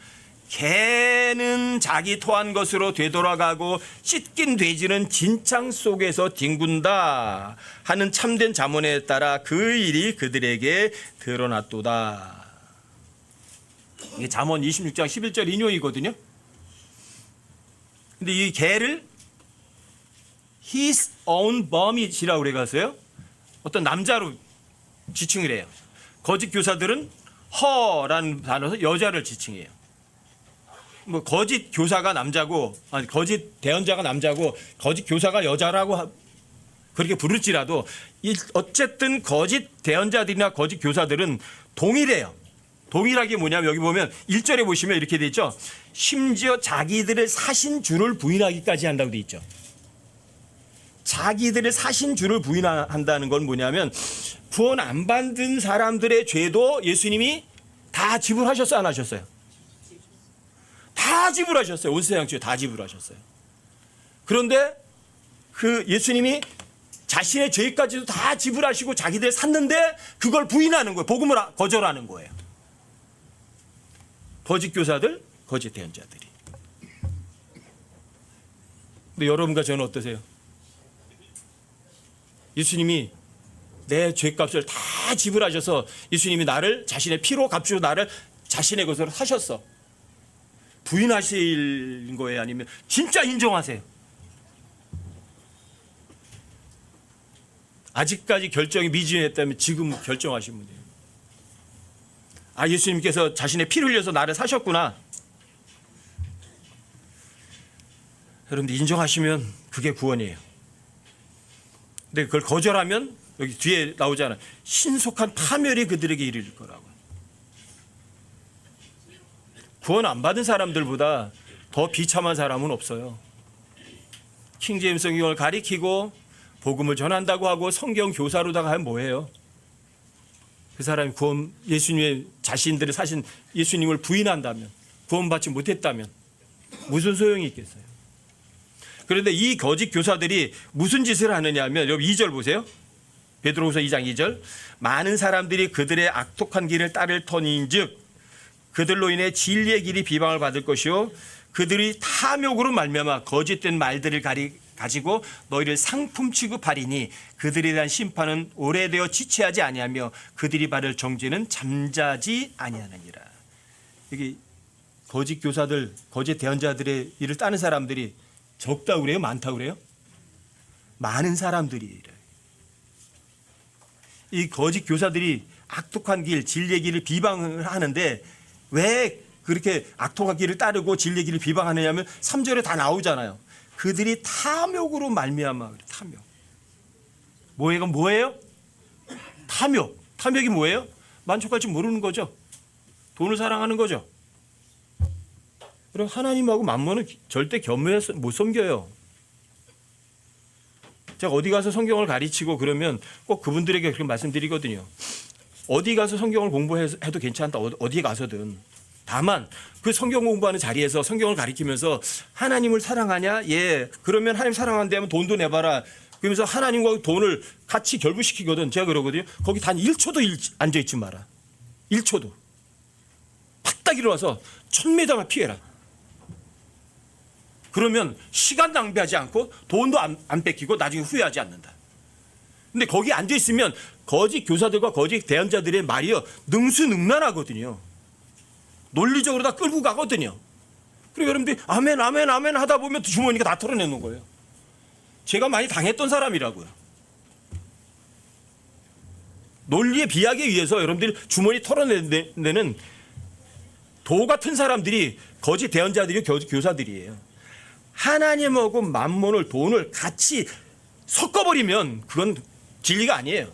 개는 자기 토한 것으로 되돌아가고 찢긴 돼지는 진창 속에서 뒹군다 하는 참된 잠언에 따라 그 일이 그들에게 드러났도다. 이게 잠언 26장 11절 인용이거든요. 근데 이 개를 his own vom이라고 그래가서요, 어떤 남자로 지칭을 해요. 거짓 교사들은 허라는 단어에서 여자를 지칭해요. 뭐 거짓 교사가 남자고, 아니 거짓 대언자가 남자고 거짓 교사가 여자라고 그렇게 부를지라도 어쨌든 거짓 대언자들이나 거짓 교사들은 동일해요. 동일하게 뭐냐면 여기 보면 1절에 보시면 이렇게 돼 있죠. 심지어 자기들을 사신 주를 부인하기까지 한다고 돼 있죠. 자기들을 사신 주를 부인한다는 건 뭐냐면 구원 안 받은 사람들의 죄도 예수님이 다 지불하셨어요, 안 하셨어요? 다 지불하셨어요. 온 세상 죄 다 지불하셨어요. 그런데 그 예수님이 자신의 죄까지도 다 지불하시고 자기들 샀는데 그걸 부인하는 거예요. 복음을 거절하는 거예요. 거짓 교사들, 거짓 대언자들이. 근데 여러분과 저는 어떠세요? 예수님이 내 죄값을 다 지불하셔서 예수님이 나를 자신의 피로 값주고 나를 자신의 것으로 사셨어. 부인하실 거예요? 아니면 진짜 인정하세요? 아직까지 결정이 미진했다면 지금 결정하시면 돼요. 아, 예수님께서 자신의 피를 흘려서 나를 사셨구나. 여러분들 인정하시면 그게 구원이에요. 근데 그걸 거절하면 여기 뒤에 나오잖아요. 신속한 파멸이 그들에게 이를 거라고. 구원 안 받은 사람들보다 더 비참한 사람은 없어요. 킹제임스 성경을 가리키고 복음을 전한다고 하고 성경 교사로다가 하면 뭐예요? 그 사람이 구원, 예수님의 자신들을 사신 예수님을 부인한다면, 구원받지 못했다면 무슨 소용이 있겠어요? 그런데 이 거짓 교사들이 무슨 짓을 하느냐 하면 여기 2절 보세요. 베드로후서 2장 2절. 많은 사람들이 그들의 악독한 길을 따를 터니인즉 그들로 인해 진리의 길이 비방을 받을 것이요 그들이 탐욕으로 말미암아 거짓된 말들을 가지고 너희를 상품 취급하리니 그들에 대한 심판은 오래되어 지체하지 아니하며 그들이 받을 정죄는 잠자지 아니하느니라. 여기 거짓 교사들, 거짓 대언자들의 일을 따는 사람들이 적다고 그래요? 많다고 그래요? 많은 사람들이. 이 거짓 교사들이 악독한 길, 진리의 길을 비방을 하는데 왜 그렇게 악독한 길을 따르고 진리의 길을 비방하느냐면 3절에 다 나오잖아요. 그들이 탐욕으로 말미암아. 탐욕. 뭐예요? 탐욕. 탐욕이 뭐예요? 만족할 줄 모르는 거죠. 돈을 사랑하는 거죠. 그럼 하나님하고 만몬은 절대 겸해서 못 섬겨요. 제가 어디 가서 성경을 가르치고 그러면 꼭 그분들에게 그렇게 말씀드리거든요. 어디 가서 성경을 공부해도 괜찮다. 어디에 가서든. 다만 그 성경 공부하는 자리에서 성경을 가르치면서 하나님을 사랑하냐? 예. 그러면 하나님 사랑한다면 돈도 내봐라. 그러면서 하나님과 돈을 같이 결부시키거든. 제가 그러거든요. 거기 단 1초도 앉아있지 마라. 1초도. 팍딱 일어나서 1000m만 피해라. 그러면 시간 낭비하지 않고 돈도 안 뺏기고 나중에 후회하지 않는다. 근데 거기 앉아있으면 거짓 교사들과 거짓 대언자들의 말이요 능수능란하거든요. 논리적으로 다 끌고 가거든요. 그리고 여러분들이 아멘 아멘 아멘 하다 보면 주머니가 다 털어내는 거예요. 제가 많이 당했던 사람이라고요. 논리에 비하기 위해서 여러분들이 주머니 털어내는 도 같은 사람들이 거짓 대언자들이 거짓 교사들이에요. 하나님하고 만몬을 돈을 같이 섞어버리면 그건 진리가 아니에요.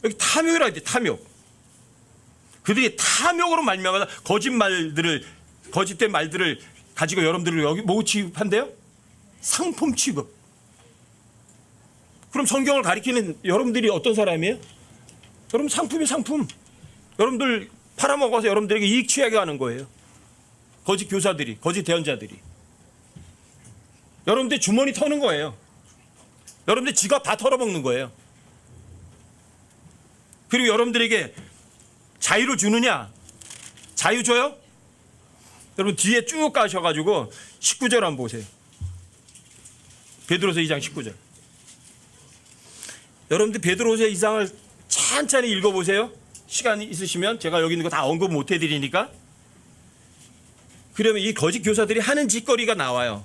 여기 탐욕이라 했지. 탐욕. 그들이 탐욕으로 말미암아 거짓된 말들을 가지고 여러분들을 여기 뭐 취급한대요? 상품 취급. 그럼 성경을 가리키는 여러분들이 어떤 사람이에요? 여러분 상품이 상품. 여러분들 팔아먹어서 여러분들에게 이익 취하게 하는 거예요. 거짓 교사들이, 거짓 대언자들이. 여러분들 주머니 터는 거예요. 여러분들 지갑 다 털어먹는 거예요. 그리고 여러분들에게 자유를 주느냐? 자유 줘요? 여러분 뒤에 쭉 가셔가지고 19절 한번 보세요. 베드로서 2장 19절. 여러분들 베드로서 2장을 천천히 읽어보세요. 시간이 있으시면 제가 여기 있는 거 다 언급 못 해드리니까. 그러면 이 거짓 교사들이 하는 짓거리가 나와요.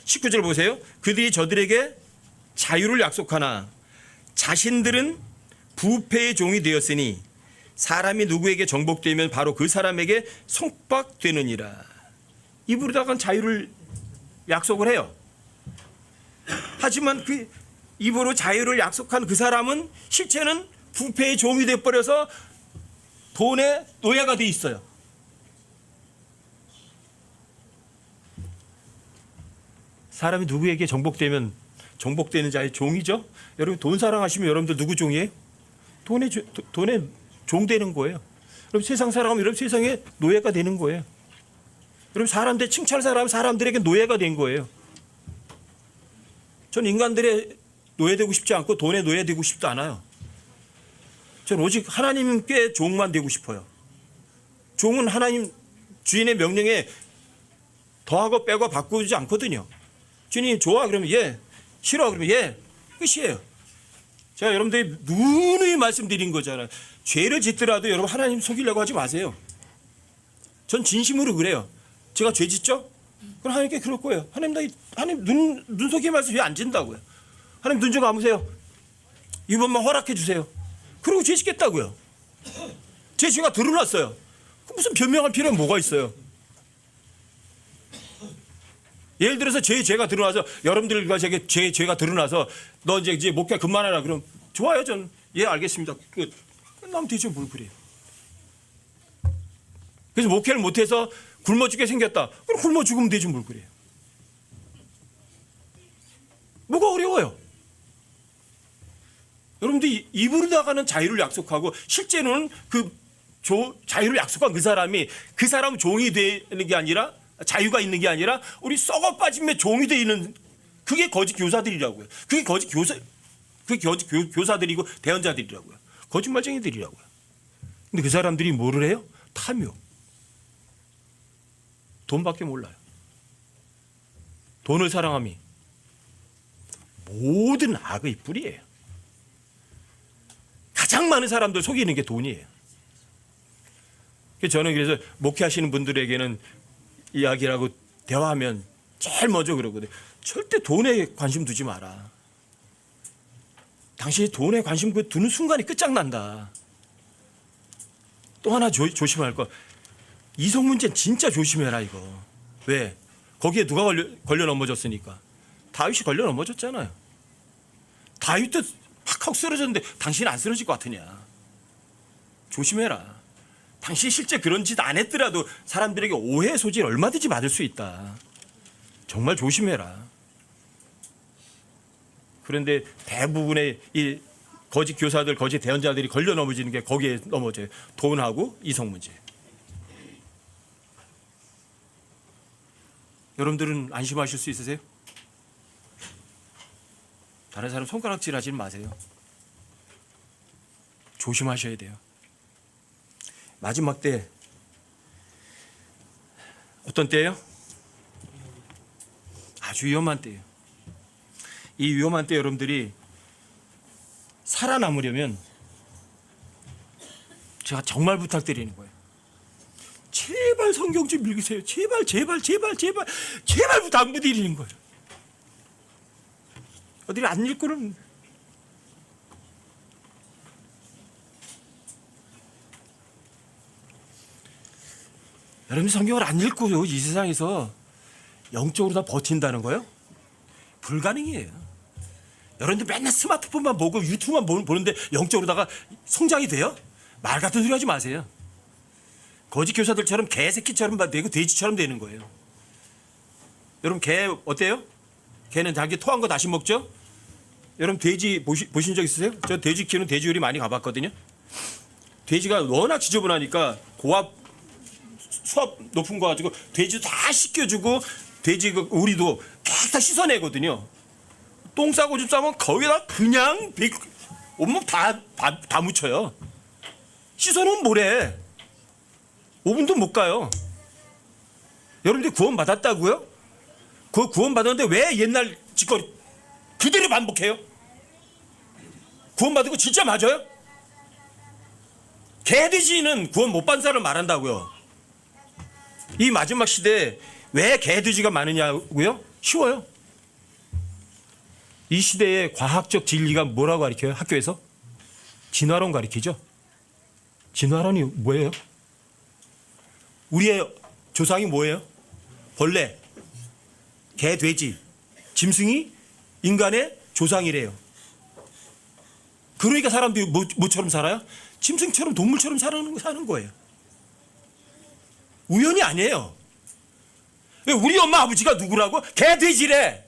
19절 보세요. 그들이 저들에게 자유를 약속하나 자신들은 부패의 종이 되었으니 사람이 누구에게 정복되면 바로 그 사람에게 속박되느니라. 입으로다가 자유를 약속을 해요. 하지만 그 입으로 자유를 약속한 그 사람은 실제는 부패의 종이 되어버려서 돈의 노예가 돼 있어요. 사람이 누구에게 정복되면 정복되는 자의 종이죠. 여러분 돈 사랑하시면 여러분들 누구 종이에요? 돈의 종 되는 거예요. 여러분 세상 살아가면 여러분 세상에 노예가 되는 거예요. 여러분 사람들 칭찬을 사람 사람들에게 노예가 된 거예요. 전 인간들의 노예되고 싶지 않고 돈의 노예되고 싶지 않아요. 전 오직 하나님께 종만 되고 싶어요. 종은 하나님 주인의 명령에 더하고 빼고 바꾸지 않거든요. 주님 좋아 그러면 예, 싫어 그러면 예, 끝이에요. 제가 여러분들이 누누이 말씀드린 거잖아요. 죄를 짓더라도 여러분 하나님 속이려고 하지 마세요. 전 진심으로 그래요. 제가 죄 짓죠? 그럼 하나님께 그럴 거예요. 하나님 눈 속에 말씀 죄 안 짓는다고요. 하나님 눈 좀 감으세요. 이번만 허락해 주세요. 그러고 죄 짓겠다고요. 제 죄가 드러났어요. 무슨 변명할 필요는 뭐가 있어요? 예를 들어서 죄가 드러나서 여러분들과 죄가 드러나서 너 이제 목회 그만하라 그럼 좋아요. 전 예 알겠습니다. 끝나면 되죠. 뭘 그래요. 그래서 목회를 못해서 굶어 죽게 생겼다. 그럼 굶어 죽으면 되죠. 뭘 그래요. 뭐가 어려워요. 여러분들 입으로 나가는 자유를 약속하고 실제로는 그 자유를 약속한 그 사람이 그 사람 종이 되는 게 아니라 자유가 있는 게 아니라 우리 썩어 빠짐의 종이 되어 있는 그게 거짓 교사들이라고요. 그게 거짓 교사들이고 대언자들이라고요. 거짓말쟁이들이라고요. 근데 그 사람들이 뭐를 해요? 탐욕. 돈밖에 몰라요. 돈을 사랑함이 모든 악의 뿌리예요. 가장 많은 사람들 속이는 게 돈이에요. 저는 그래서 목회하시는 분들에게는 이야기라고 대화하면 제일 먼저 그러거든요. 절대 돈에 관심 두지 마라. 당신이 돈에 관심 두는 순간이 끝장난다. 또 하나 조심할 거. 이성 문제는 진짜 조심해라 이거. 왜? 거기에 누가 걸려 넘어졌으니까. 다윗이 걸려 넘어졌잖아요. 다윗도 확 쓰러졌는데 당신은 안 쓰러질 것 같으냐. 조심해라. 당신이 실제 그런 짓 안 했더라도 사람들에게 오해의 소지를 얼마든지 받을 수 있다. 정말 조심해라. 그런데 대부분의 이 거짓 교사들, 거짓 대언자들이 걸려 넘어지는 게 거기에 넘어져요. 돈하고 이성 문제. 여러분들은 안심하실 수 있으세요? 다른 사람 손가락질 하지 마세요. 조심하셔야 돼요. 마지막 때 어떤 때예요? 아주 위험한 때예요. 이 위험한 때 여러분들이 살아남으려면 제가 정말 부탁드리는 거예요. 제발 성경 좀 읽으세요. 제발 부탁드리는 거예요. 어디를 안 읽고는 여러분 성경을 안 읽고 이 세상에서 영적으로 다 버틴다는 거예요? 불가능이에요. 여러분들 맨날 스마트폰만 보고 유튜브만 보는데 영적으로다가 성장이 돼요? 말 같은 소리 하지 마세요. 거짓 교사들처럼 개새끼처럼 되고 돼지처럼 되는 거예요. 여러분 개 어때요? 개는 자기 토한 거 다시 먹죠? 여러분 돼지 보신 적 있으세요? 저 돼지 키우는 돼지 요리 많이 가봤거든요. 돼지가 워낙 지저분하니까 고압 수압 높은 거 가지고 돼지 다 씻겨주고 돼지 우리도 다 씻어내거든요. 똥 싸고 좀 싸면 거기다 그냥 온몸 다 묻혀요. 씻어놓으면 뭐래? 5분도 못 가요. 여러분들 구원 받았다고요? 그 구원 받았는데 왜 옛날 짓거리 그대로 반복해요? 구원 받은 거 진짜 맞아요? 개돼지는 구원 못 받은 사람을 말한다고요. 이 마지막 시대에 왜 개돼지가 많으냐고요? 쉬워요. 이 시대의 과학적 진리가 뭐라고 가르쳐요? 학교에서? 진화론 가르치죠. 진화론이 뭐예요? 우리의 조상이 뭐예요? 벌레, 개, 돼지, 짐승이 인간의 조상이래요. 그러니까 사람들이 뭐처럼 살아요? 짐승처럼 동물처럼 사는 거예요. 우연이 아니에요. 우리 엄마 아버지가 누구라고? 개, 돼지래.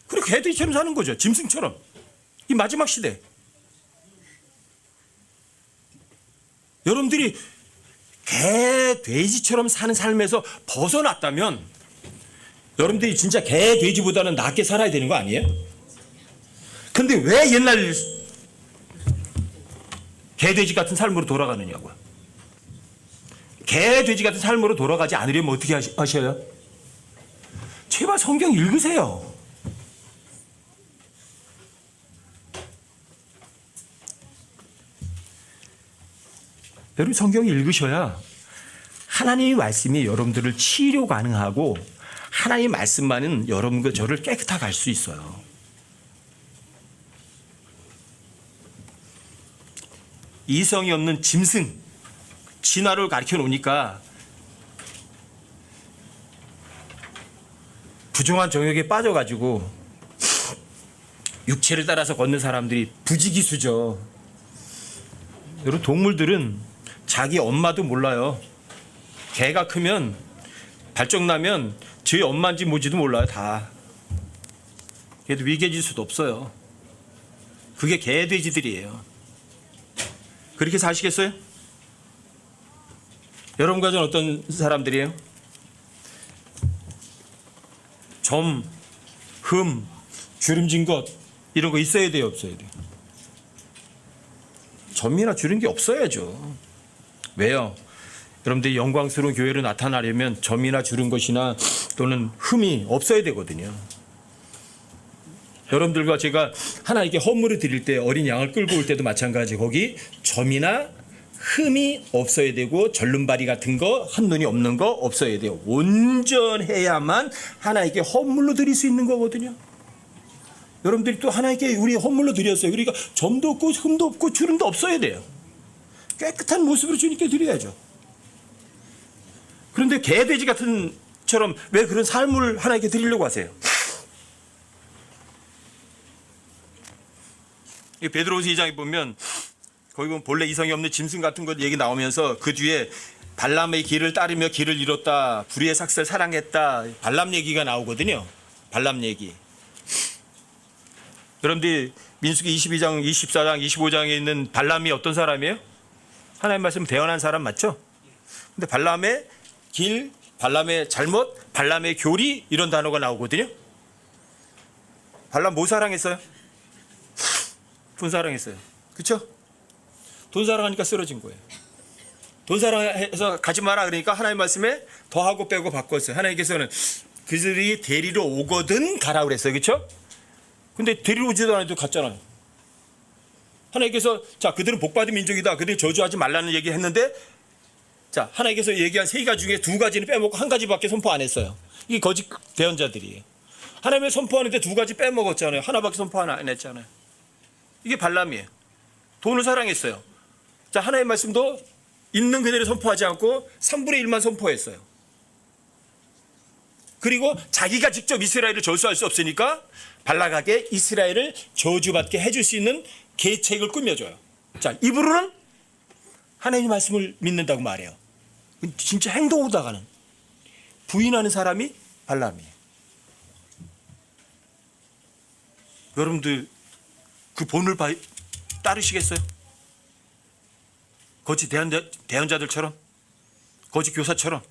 그리고 개, 돼지처럼 사는 거죠. 짐승처럼. 이 마지막 시대. 여러분들이 개, 돼지처럼 사는 삶에서 벗어났다면 여러분들이 진짜 개, 돼지보다는 낫게 살아야 되는 거 아니에요? 근데 왜 옛날 개, 돼지 같은 삶으로 돌아가느냐고요. 개, 돼지 같은 삶으로 돌아가지 않으려면 어떻게 하셔요? 제발 성경 읽으세요. 여러분 성경 읽으셔야 하나님의 말씀이 여러분들을 치료 가능하고 하나님의 말씀만은 여러분과 저를 깨끗하게 할 수 있어요. 이성이 없는 짐승, 진화를 가르쳐 놓으니까 부정한 정욕에 빠져가지고 육체를 따라서 걷는 사람들이 부지기수죠. 여러분 동물들은 자기 엄마도 몰라요. 개가 크면 발정나면 저희 엄마인지 뭔지도 몰라요. 다. 걔도 위계질수도 없어요. 그게 개돼지들이에요. 그렇게 사시겠어요? 여러분과 저는 어떤 사람들이에요? 점, 흠, 주름진 것 이런 거 있어야 돼요? 없어야 돼요? 점이나 주름진 게 없어야죠. 왜요? 여러분들이 영광스러운 교회로 나타나려면 점이나 주른 것이나 또는 흠이 없어야 되거든요. 여러분들과 제가 하나님께 헌물을 드릴 때 어린 양을 끌고 올 때도 마찬가지. 거기 점이나 흠이 없어야 되고 절름발이 같은 거 한눈이 없는 거 없어야 돼요. 온전해야만 하나님께 헌물로 드릴 수 있는 거거든요. 여러분들이 또 하나님께 우리 헌물로 드렸어요. 그러니까 점도 없고 흠도 없고 주름도 없어야 돼요. 깨끗한 모습으로 주님께 드려야죠. 그런데 개돼지 같은 처럼 왜 그런 삶을 하나님께 드리려고 하세요? 이 베드로후서 2장에 보면 거기 보면 본래 이성이 없는 짐승 같은 것 얘기 나오면서 그 뒤에 발람의 길을 따르며 길을 잃었다. 불의의 삭슬 사랑했다. 발람 얘기가 나오거든요. 발람 얘기. 여러분들이 민수기 22장, 24장, 25장에 있는 발람이 어떤 사람이에요? 하나님 말씀 대언한 사람 맞죠? 근데 발람의 길, 발람의 잘못, 발람의 교리 이런 단어가 나오거든요. 발람 뭐 사랑했어요? 돈 사랑했어요. 그렇죠? 돈 사랑하니까 쓰러진 거예요. 돈 사랑해서 가지 마라 그러니까 하나님 말씀에 더하고 빼고 바꿨어요. 하나님께서는 그들이 데리러 오거든 가라 그랬어요. 그렇죠? 근데 데리러 오지도 않아도 갔잖아요. 하나님께서 자 그들은 복받은 민족이다. 그들이 저주하지 말라는 얘기 했는데 자 하나님께서 얘기한 세 가지 중에 두 가지는 빼먹고 한 가지밖에 선포 안 했어요. 이게 거짓 대언자들이에요. 하나님의 선포하는데 두 가지 빼먹었잖아요. 하나밖에 선포 안 했잖아요. 이게 발람이에요. 돈을 사랑했어요. 자 하나님의 말씀도 있는 그대로 선포하지 않고 3분의 1만 선포했어요. 그리고 자기가 직접 이스라엘을 저주할 수 없으니까 발락에게 이스라엘을 저주받게 해줄 수 있는 계책을 꾸며줘요. 자 입으로는 하나님의 말씀을 믿는다고 말해요. 진짜 행동으로다가는 부인하는 사람이 발람이에요. 여러분들 그 본을 따르시겠어요? 거짓 대언자들처럼 거짓 교사처럼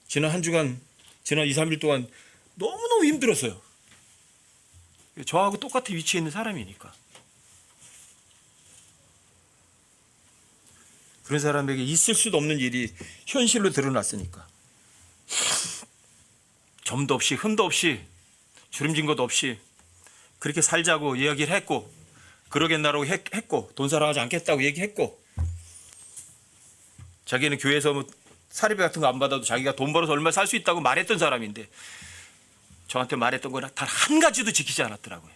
지난 한 주간 지난 2, 3일 동안 너무너무 힘들었어요. 저하고 똑같은 위치에 있는 사람이니까. 그런 사람에게 있을 수도 없는 일이 현실로 드러났으니까. 점도 없이 흠도 없이 주름진 것도 없이 그렇게 살자고 이야기를 했고, 그러겠나라고 했고, 돈 사랑하지 않겠다고 얘기했고, 자기는 교회에서 뭐 사례비 같은 거 안 받아도 자기가 돈 벌어서 얼마 살 수 있다고 말했던 사람인데 저한테 말했던 거는 단 한 가지도 지키지 않았더라고요.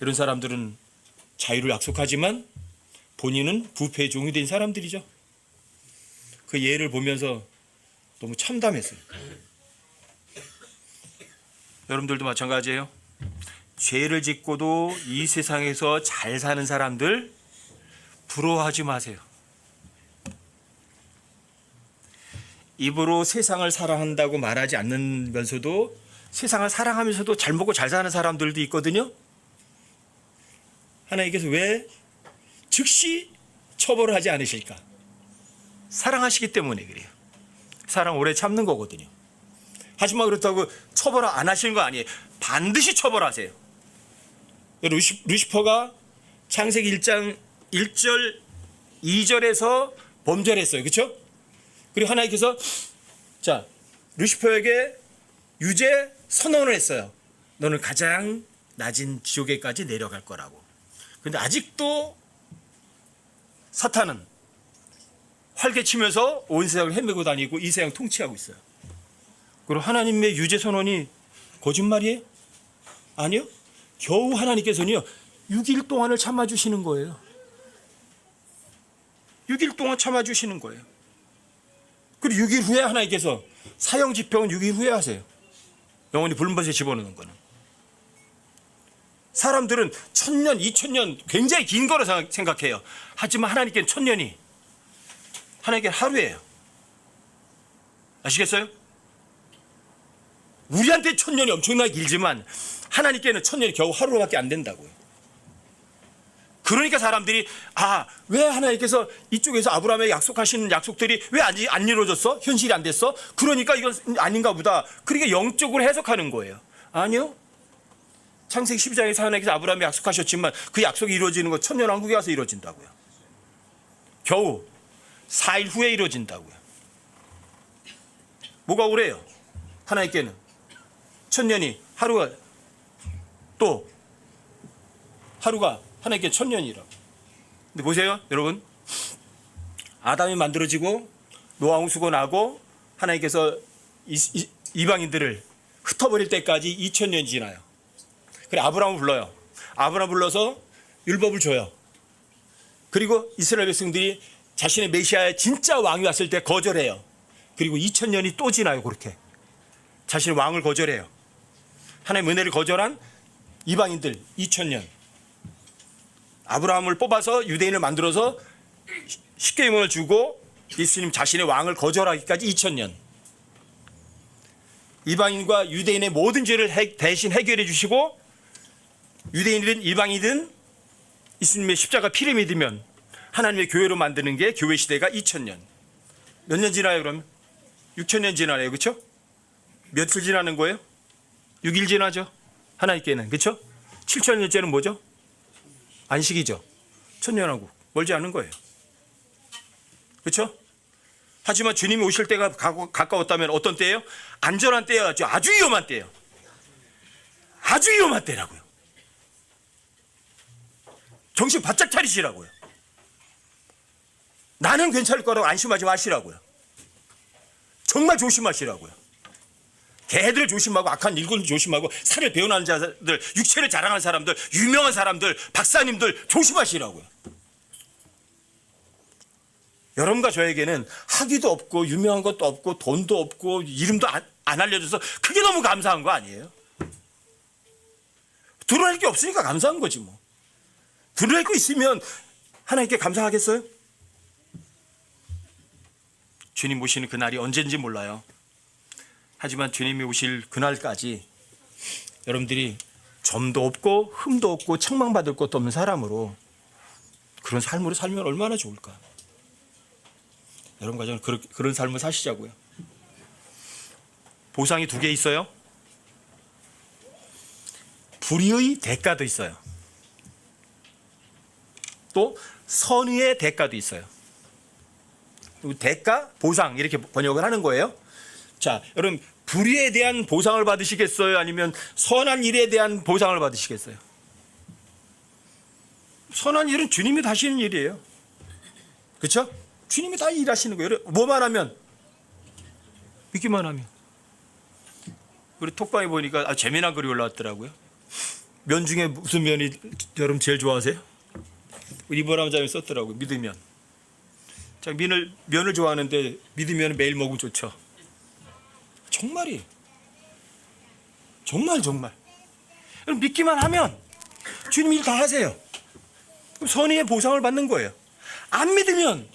이런 사람들은 자유를 약속하지만 본인은 부패의 종이 된 사람들이죠. 그 예를 보면서 너무 참담했어요. 여러분들도 마찬가지예요. 죄를 짓고도 이 세상에서 잘 사는 사람들 부러워하지 마세요. 입으로 세상을 사랑한다고 말하지 않으면서도 세상을 사랑하면서도 잘 먹고 잘 사는 사람들도 있거든요. 하나님께서 왜 즉시 처벌을 하지 않으실까? 사랑하시기 때문에 그래요. 사랑 오래 참는 거거든요. 하지만 그렇다고 처벌 안 하시는 거 아니에요. 반드시 처벌하세요. 루시퍼가 창세기 1장 1절 2절에서 범죄했어요. 그렇죠? 그리고 하나님께서 자 루시퍼에게 유죄 선언을 했어요. 너는 가장 낮은 지옥에까지 내려갈 거라고. 그런데 아직도 사탄은 활개치면서 온 세상을 헤매고 다니고 이 세상 통치하고 있어요. 그리고 하나님의 유죄 선언이 거짓말이에요? 아니요. 겨우 하나님께서는요 6일 동안을 참아주시는 거예요. 6일 동안 참아주시는 거예요. 그리고 6일 후에 하나님께서 사형 집행은 6일 후에 하세요. 영원히 불못에 집어넣는 거는. 사람들은 1000년, 2000년 굉장히 긴 거로 생각해요. 하지만 하나님께는 1000년이 하나님께는 하루예요. 아시겠어요? 우리한테 1000년이 엄청나게 길지만 하나님께는 1000년이 겨우 하루밖에 안 된다고요. 그러니까 사람들이 왜 하나님께서 이쪽에서 아브라함에게 약속하시는 약속들이 왜 안 이루어졌어? 현실이 안 됐어? 그러니까 이건 아닌가 보다. 그러니까 영적으로 해석하는 거예요. 아니요. 창세기 12장에서 하나님께서 아브라함에게 약속하셨지만 그 약속이 이루어지는 건 1000년 왕국에 와서 이루어진다고요. 겨우 4일 후에 이루어진다고요. 뭐가 오래요? 하나님께는 1000년이 하루가 또 하루가 하나님께 1000년이라고. 근데 보세요, 여러분. 아담이 만들어지고 노아 홍수가 나고 하나님께서 이방인들을 흩어버릴 때까지 2000년이 지나요. 그래 아브라함을 불러요. 아브라함 불러서 율법을 줘요. 그리고 이스라엘 백성들이 자신의 메시아의 진짜 왕이 왔을 때 거절해요. 그리고 2000년이 또 지나요. 그렇게 자신의 왕을 거절해요. 하나님의 은혜를 거절한 이방인들 2000년. 아브라함을 뽑아서 유대인을 만들어서 십계명을 주고 예수님 자신의 왕을 거절하기까지 2000년. 이방인과 유대인의 모든 죄를 대신 해결해 주시고 유대인이든 이방이든 예수님의 십자가 피를 믿으면 하나님의 교회로 만드는 게 교회 시대가 2000년. 몇 년 지나요 그러면? 6000년 지나네요. 그렇죠? 며칠 지나는 거예요? 6일 지나죠. 하나님께는. 그렇죠? 7000년째는 뭐죠? 안식이죠. 천년왕국. 멀지 않은 거예요. 그렇죠? 하지만 주님이 오실 때가 가까웠다면 어떤 때예요? 안전한 때였죠. 아주 위험한 때예요. 아주 위험한 때라고요. 정신 바짝 차리시라고요. 나는 괜찮을 거라고 안심하지 마시라고요. 정말 조심하시라고요. 개들을 조심하고 악한 일꾼을 조심하고 살을 배워나는 자들, 육체를 자랑하는 사람들, 유명한 사람들, 박사님들 조심하시라고요. 여러분과 저에게는 학위도 없고 유명한 것도 없고 돈도 없고 이름도 안 알려줘서 그게 너무 감사한 거 아니에요? 드러낼 게 없으니까 감사한 거지 뭐. 드러낼 거 있으면 하나님께 감사하겠어요? 주님 오시는 그날이 언젠지 몰라요. 하지만 주님이 오실 그날까지 여러분들이 점도 없고 흠도 없고 책망받을 것도 없는 사람으로 그런 삶으로 살면 얼마나 좋을까. 여러분 가정은 그런 삶을 사시자고요. 보상이 2개 있어요. 불의의 대가도 있어요. 또 선의의 대가도 있어요. 대가, 보상 이렇게 번역을 하는 거예요. 자, 여러분 불의에 대한 보상을 받으시겠어요? 아니면 선한 일에 대한 보상을 받으시겠어요? 선한 일은 주님이 다 하시는 일이에요. 그렇죠? 주님이 다 일하시는 거예요. 뭐만 하면? 믿기만 하면. 우리 톡방에 보니까 재미난 글이 올라왔더라고요. 면 중에 무슨 면이 여러분 제일 좋아하세요? 이보람 장이 썼더라고요. 믿으면. 자, 면을 좋아하는데 믿으면 매일 먹으면 좋죠. 정말이. 정말. 여러분 믿기만 하면 주님 일 다 하세요. 그럼 선의의 보상을 받는 거예요. 안 믿으면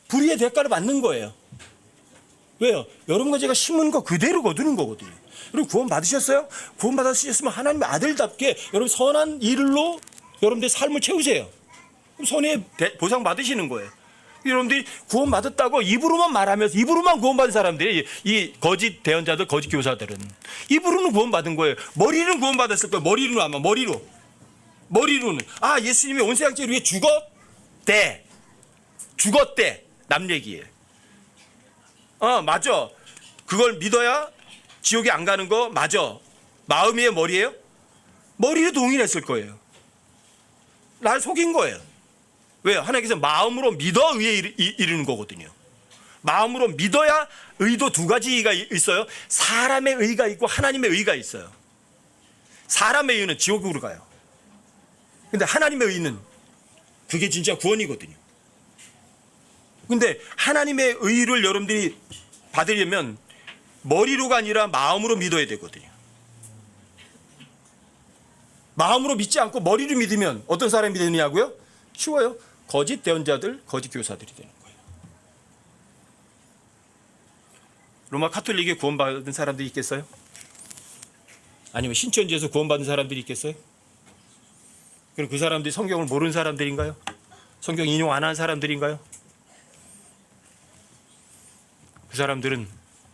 불의의 대가를 받는 거예요. 왜요? 여러분과 제가 심은 거 그대로 거두는 거거든요. 여러분 구원 받으셨어요? 구원 받으셨으면 하나님의 아들답게 여러분 선한 일로 여러분들의 삶을 채우세요. 그럼 선의의 보상 받으시는 거예요. 여러분들이 구원 받았다고 입으로만 말하면서 입으로만 구원 받은 사람들이 이 거짓 대언자들, 거짓 교사들은 입으로는 구원 받은 거예요. 머리는 구원 받았을 거예요. 머리로는 아마 머리로는 예수님이 온 세상 죄를 위해 죽었대 남 얘기예요. 맞아. 그걸 믿어야 지옥에 안 가는 거 맞아. 마음이에요, 머리예요? 머리로 동의했을 거예요. 날 속인 거예요. 왜요? 하나님께서 마음으로 믿어 의에 이르는 거거든요. 마음으로 믿어야 의도 두 가지 의가 있어요. 사람의 의가 있고 하나님의 의가 있어요. 사람의 의는 지옥으로 가요. 근데 하나님의 의는 그게 진짜 구원이거든요. 근데 하나님의 의를 여러분들이 받으려면 머리로가 아니라 마음으로 믿어야 되거든요. 마음으로 믿지 않고 머리로 믿으면 어떤 사람이 되느냐고요? 쉬워요. 거짓 대언자들, 거짓 교사들이 되는 거예요. 로마 카톨릭에 구원받은 사람들이 있겠어요? 아니면 신천지에서 구원받은 사람들이 있겠어요? 그럼 그 사람들이 성경을 모르는 사람들인가요? 성경 인용 안 하는 사람들인가요? 그 사람들은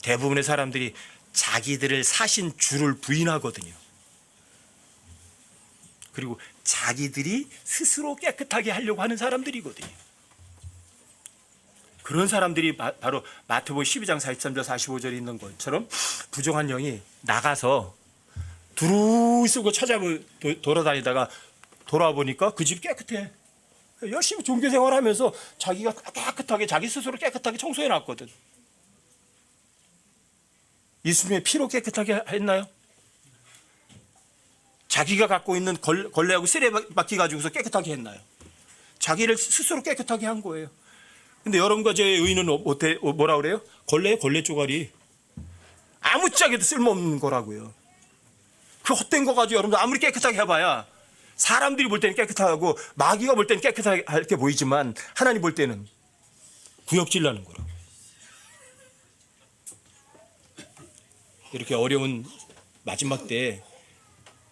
대부분의 사람들이 자기들을 사신 주를 부인하거든요. 그리고 자기들이 스스로 깨끗하게 하려고 하는 사람들이거든요. 그런 사람들이 바로 마태복음 12장 43절 45절에 있는 것처럼 부정한 영이 나가서 두루 쓰고 돌아다니다가 돌아와 보니까 그 집 깨끗해. 열심히 종교생활하면서 자기가 깨끗하게 자기 스스로 깨끗하게 청소해 놨거든. 예수님의 피로 깨끗하게 했나요? 자기가 갖고 있는 걸레하고 쓰레받기 가지고서 깨끗하게 했나요? 자기를 스스로 깨끗하게 한 거예요. 근데 여러분과 저의 의는 뭐라 그래요? 걸레 쪼가리. 아무짝에도 쓸모없는 거라고요. 그 헛된 거 가지고 여러분들 아무리 깨끗하게 해봐야 사람들이 볼 때는 깨끗하고 마귀가 볼 때는 깨끗하게 보이지만 하나님 볼 때는 구역질 나는 거라고. 이렇게 어려운 마지막 때에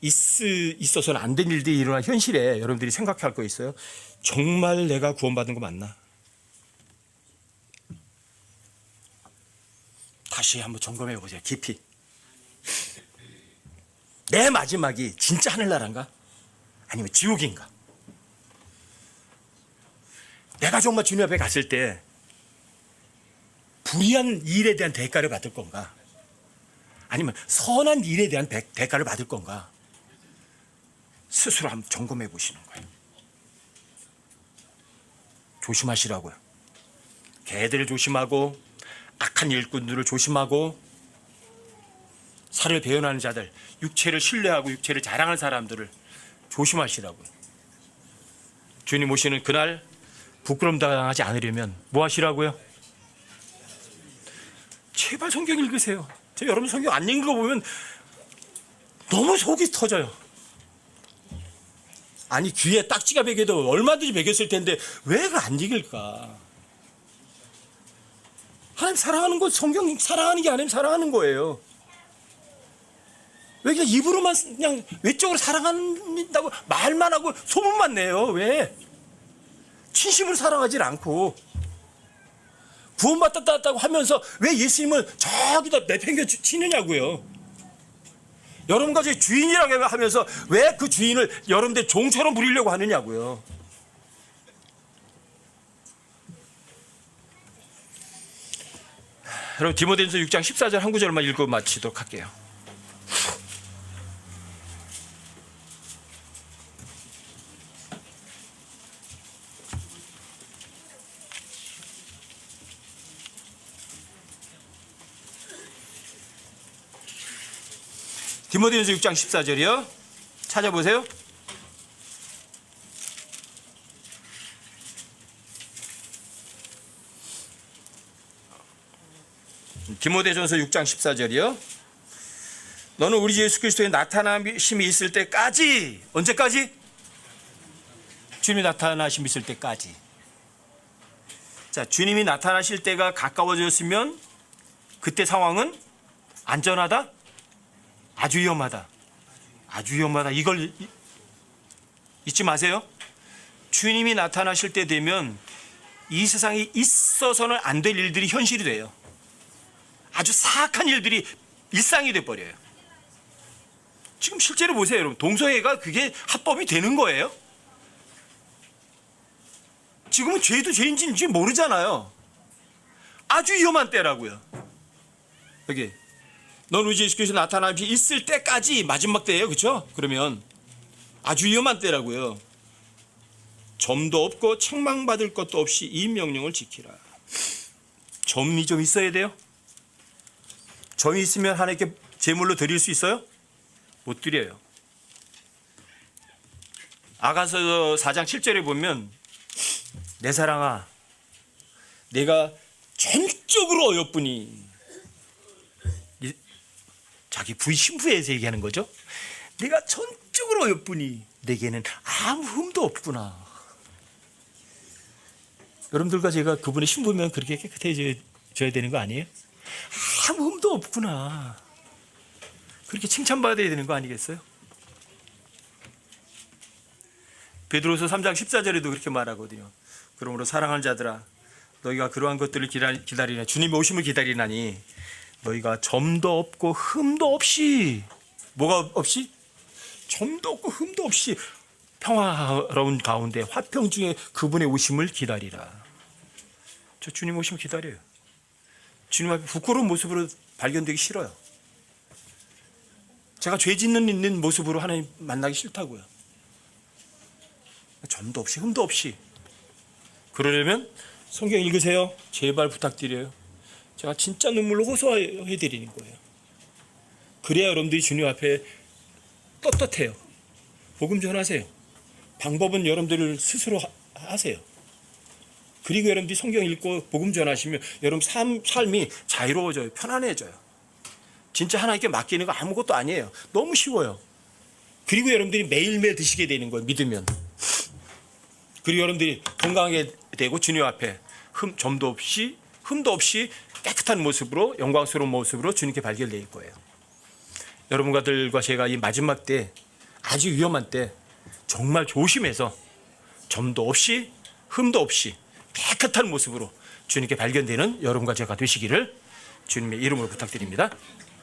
있어서는 안 된 일들이 일어난 현실에 여러분들이 생각할 거 있어요? 정말 내가 구원받은 거 맞나? 다시 한번 점검해 보세요. 깊이. 내 마지막이 진짜 하늘나라인가? 아니면 지옥인가? 내가 정말 주님 앞에 갔을 때 불의한 일에 대한 대가를 받을 건가? 아니면 선한 일에 대한 대가를 받을 건가? 스스로 한번 점검해 보시는 거예요. 조심하시라고요. 개들을 조심하고 악한 일꾼들을 조심하고 살을 배연하는 자들, 육체를 신뢰하고 육체를 자랑하는 사람들을 조심하시라고요. 주님 오시는 그날 부끄럼 당하지 않으려면 뭐 하시라고요? 제발 성경 읽으세요. 여러분 성경 안 읽은 거 보면 너무 속이 터져요. 아니 귀에 딱지가 베겨도 얼마든지 베겼을 텐데 왜 그 안 읽을까? 하나님 사랑하는 거 성경 사랑하는 게 아니면 사랑하는 거예요. 왜 그냥 입으로만 그냥 외적으로 사랑한다고 말만 하고 소문만 내요? 왜? 진심으로 사랑하지 않고 구원받았다고 하면서 왜 예수님을 저기다 내팽겨 치느냐고요. 여러분과 제 주인이라고 하면서 왜 그 주인을 여러분들 종처럼 부리려고 하느냐고요. 여러분 디모데전서 6장 14절 한 구절만 읽고 마치도록 할게요. 디모데전서 6장 14절이요. 찾아보세요. 디모데전서 6장 14절이요. 너는 우리 주 예수 그리스도의 나타나심이 있을 때까지, 언제까지? 주님이 나타나심이 있을 때까지. 자, 주님이 나타나실 때가 가까워졌으면 그때 상황은 안전하다? 아주 위험하다. 아주 위험하다. 이걸 잊지 마세요. 주님이 나타나실 때 되면 이 세상에 있어서는 안 될 일들이 현실이 돼요. 아주 사악한 일들이 일상이 돼버려요. 지금 실제로 보세요, 여러분. 동성애가 그게 합법이 되는 거예요. 지금은 죄도 죄인지인지 모르잖아요. 아주 위험한 때라고요. 여기 넌 우리 주 예수 그리스도 나타남이 있을 때까지 마지막 때예요, 그렇죠? 그러면 아주 위험한 때라고요. 점도 없고 책망받을 것도 없이 이 명령을 지키라. 점이 좀 있어야 돼요. 점이 있으면 하나님께 제물로 드릴 수 있어요? 못 드려요. 아가서 4장 7절에 보면 내 사랑아 내가 전적으로 어여쁘니, 자기 부인 신부에서 얘기하는 거죠. 내가 전적으로 어여쁘니 내게는 아무 흠도 없구나. 여러분들과 제가 그분의 신부면 그렇게 깨끗해져야 되는 거 아니에요? 아무 흠도 없구나. 그렇게 칭찬받아야 되는 거 아니겠어요? 베드로서 3장 14절에도 그렇게 말하거든요. 그러므로 사랑하는 자들아 너희가 그러한 것들을 기다리나, 주님의 오심을 기다리나니 너희가 점도 없고 흠도 없이, 뭐가 없이? 점도 없고 흠도 없이 평화로운 가운데 화평 중에 그분의 오심을 기다리라. 저 주님 오심을 기다려요. 주님 앞에 부끄러운 모습으로 발견되기 싫어요. 제가 죄 짓는 있는 모습으로 하나님 만나기 싫다고요. 점도 없이 흠도 없이. 그러려면 성경 읽으세요. 제발 부탁드려요. 제가 진짜 눈물로 호소해 드리는 거예요. 그래야 여러분들이 주님 앞에 떳떳해요. 복음 전하세요. 방법은 여러분들 스스로 하세요. 그리고 여러분들이 성경 읽고 복음 전하시면 여러분 삶이 자유로워져요. 편안해져요. 진짜 하나님께 맡기는 거 아무것도 아니에요. 너무 쉬워요. 그리고 여러분들이 매일매일 드시게 되는 거예요. 믿으면. 그리고 여러분들이 건강하게 되고 주님 앞에 점도 없이 흠도 없이 깨끗한 모습으로, 영광스러운 모습으로 주님께 발견될 거예요. 여러분들과 제가 이 마지막 때, 아주 위험한 때 정말 조심해서 점도 없이 흠도 없이 깨끗한 모습으로 주님께 발견되는 여러분과 제가 되시기를 주님의 이름으로 부탁드립니다.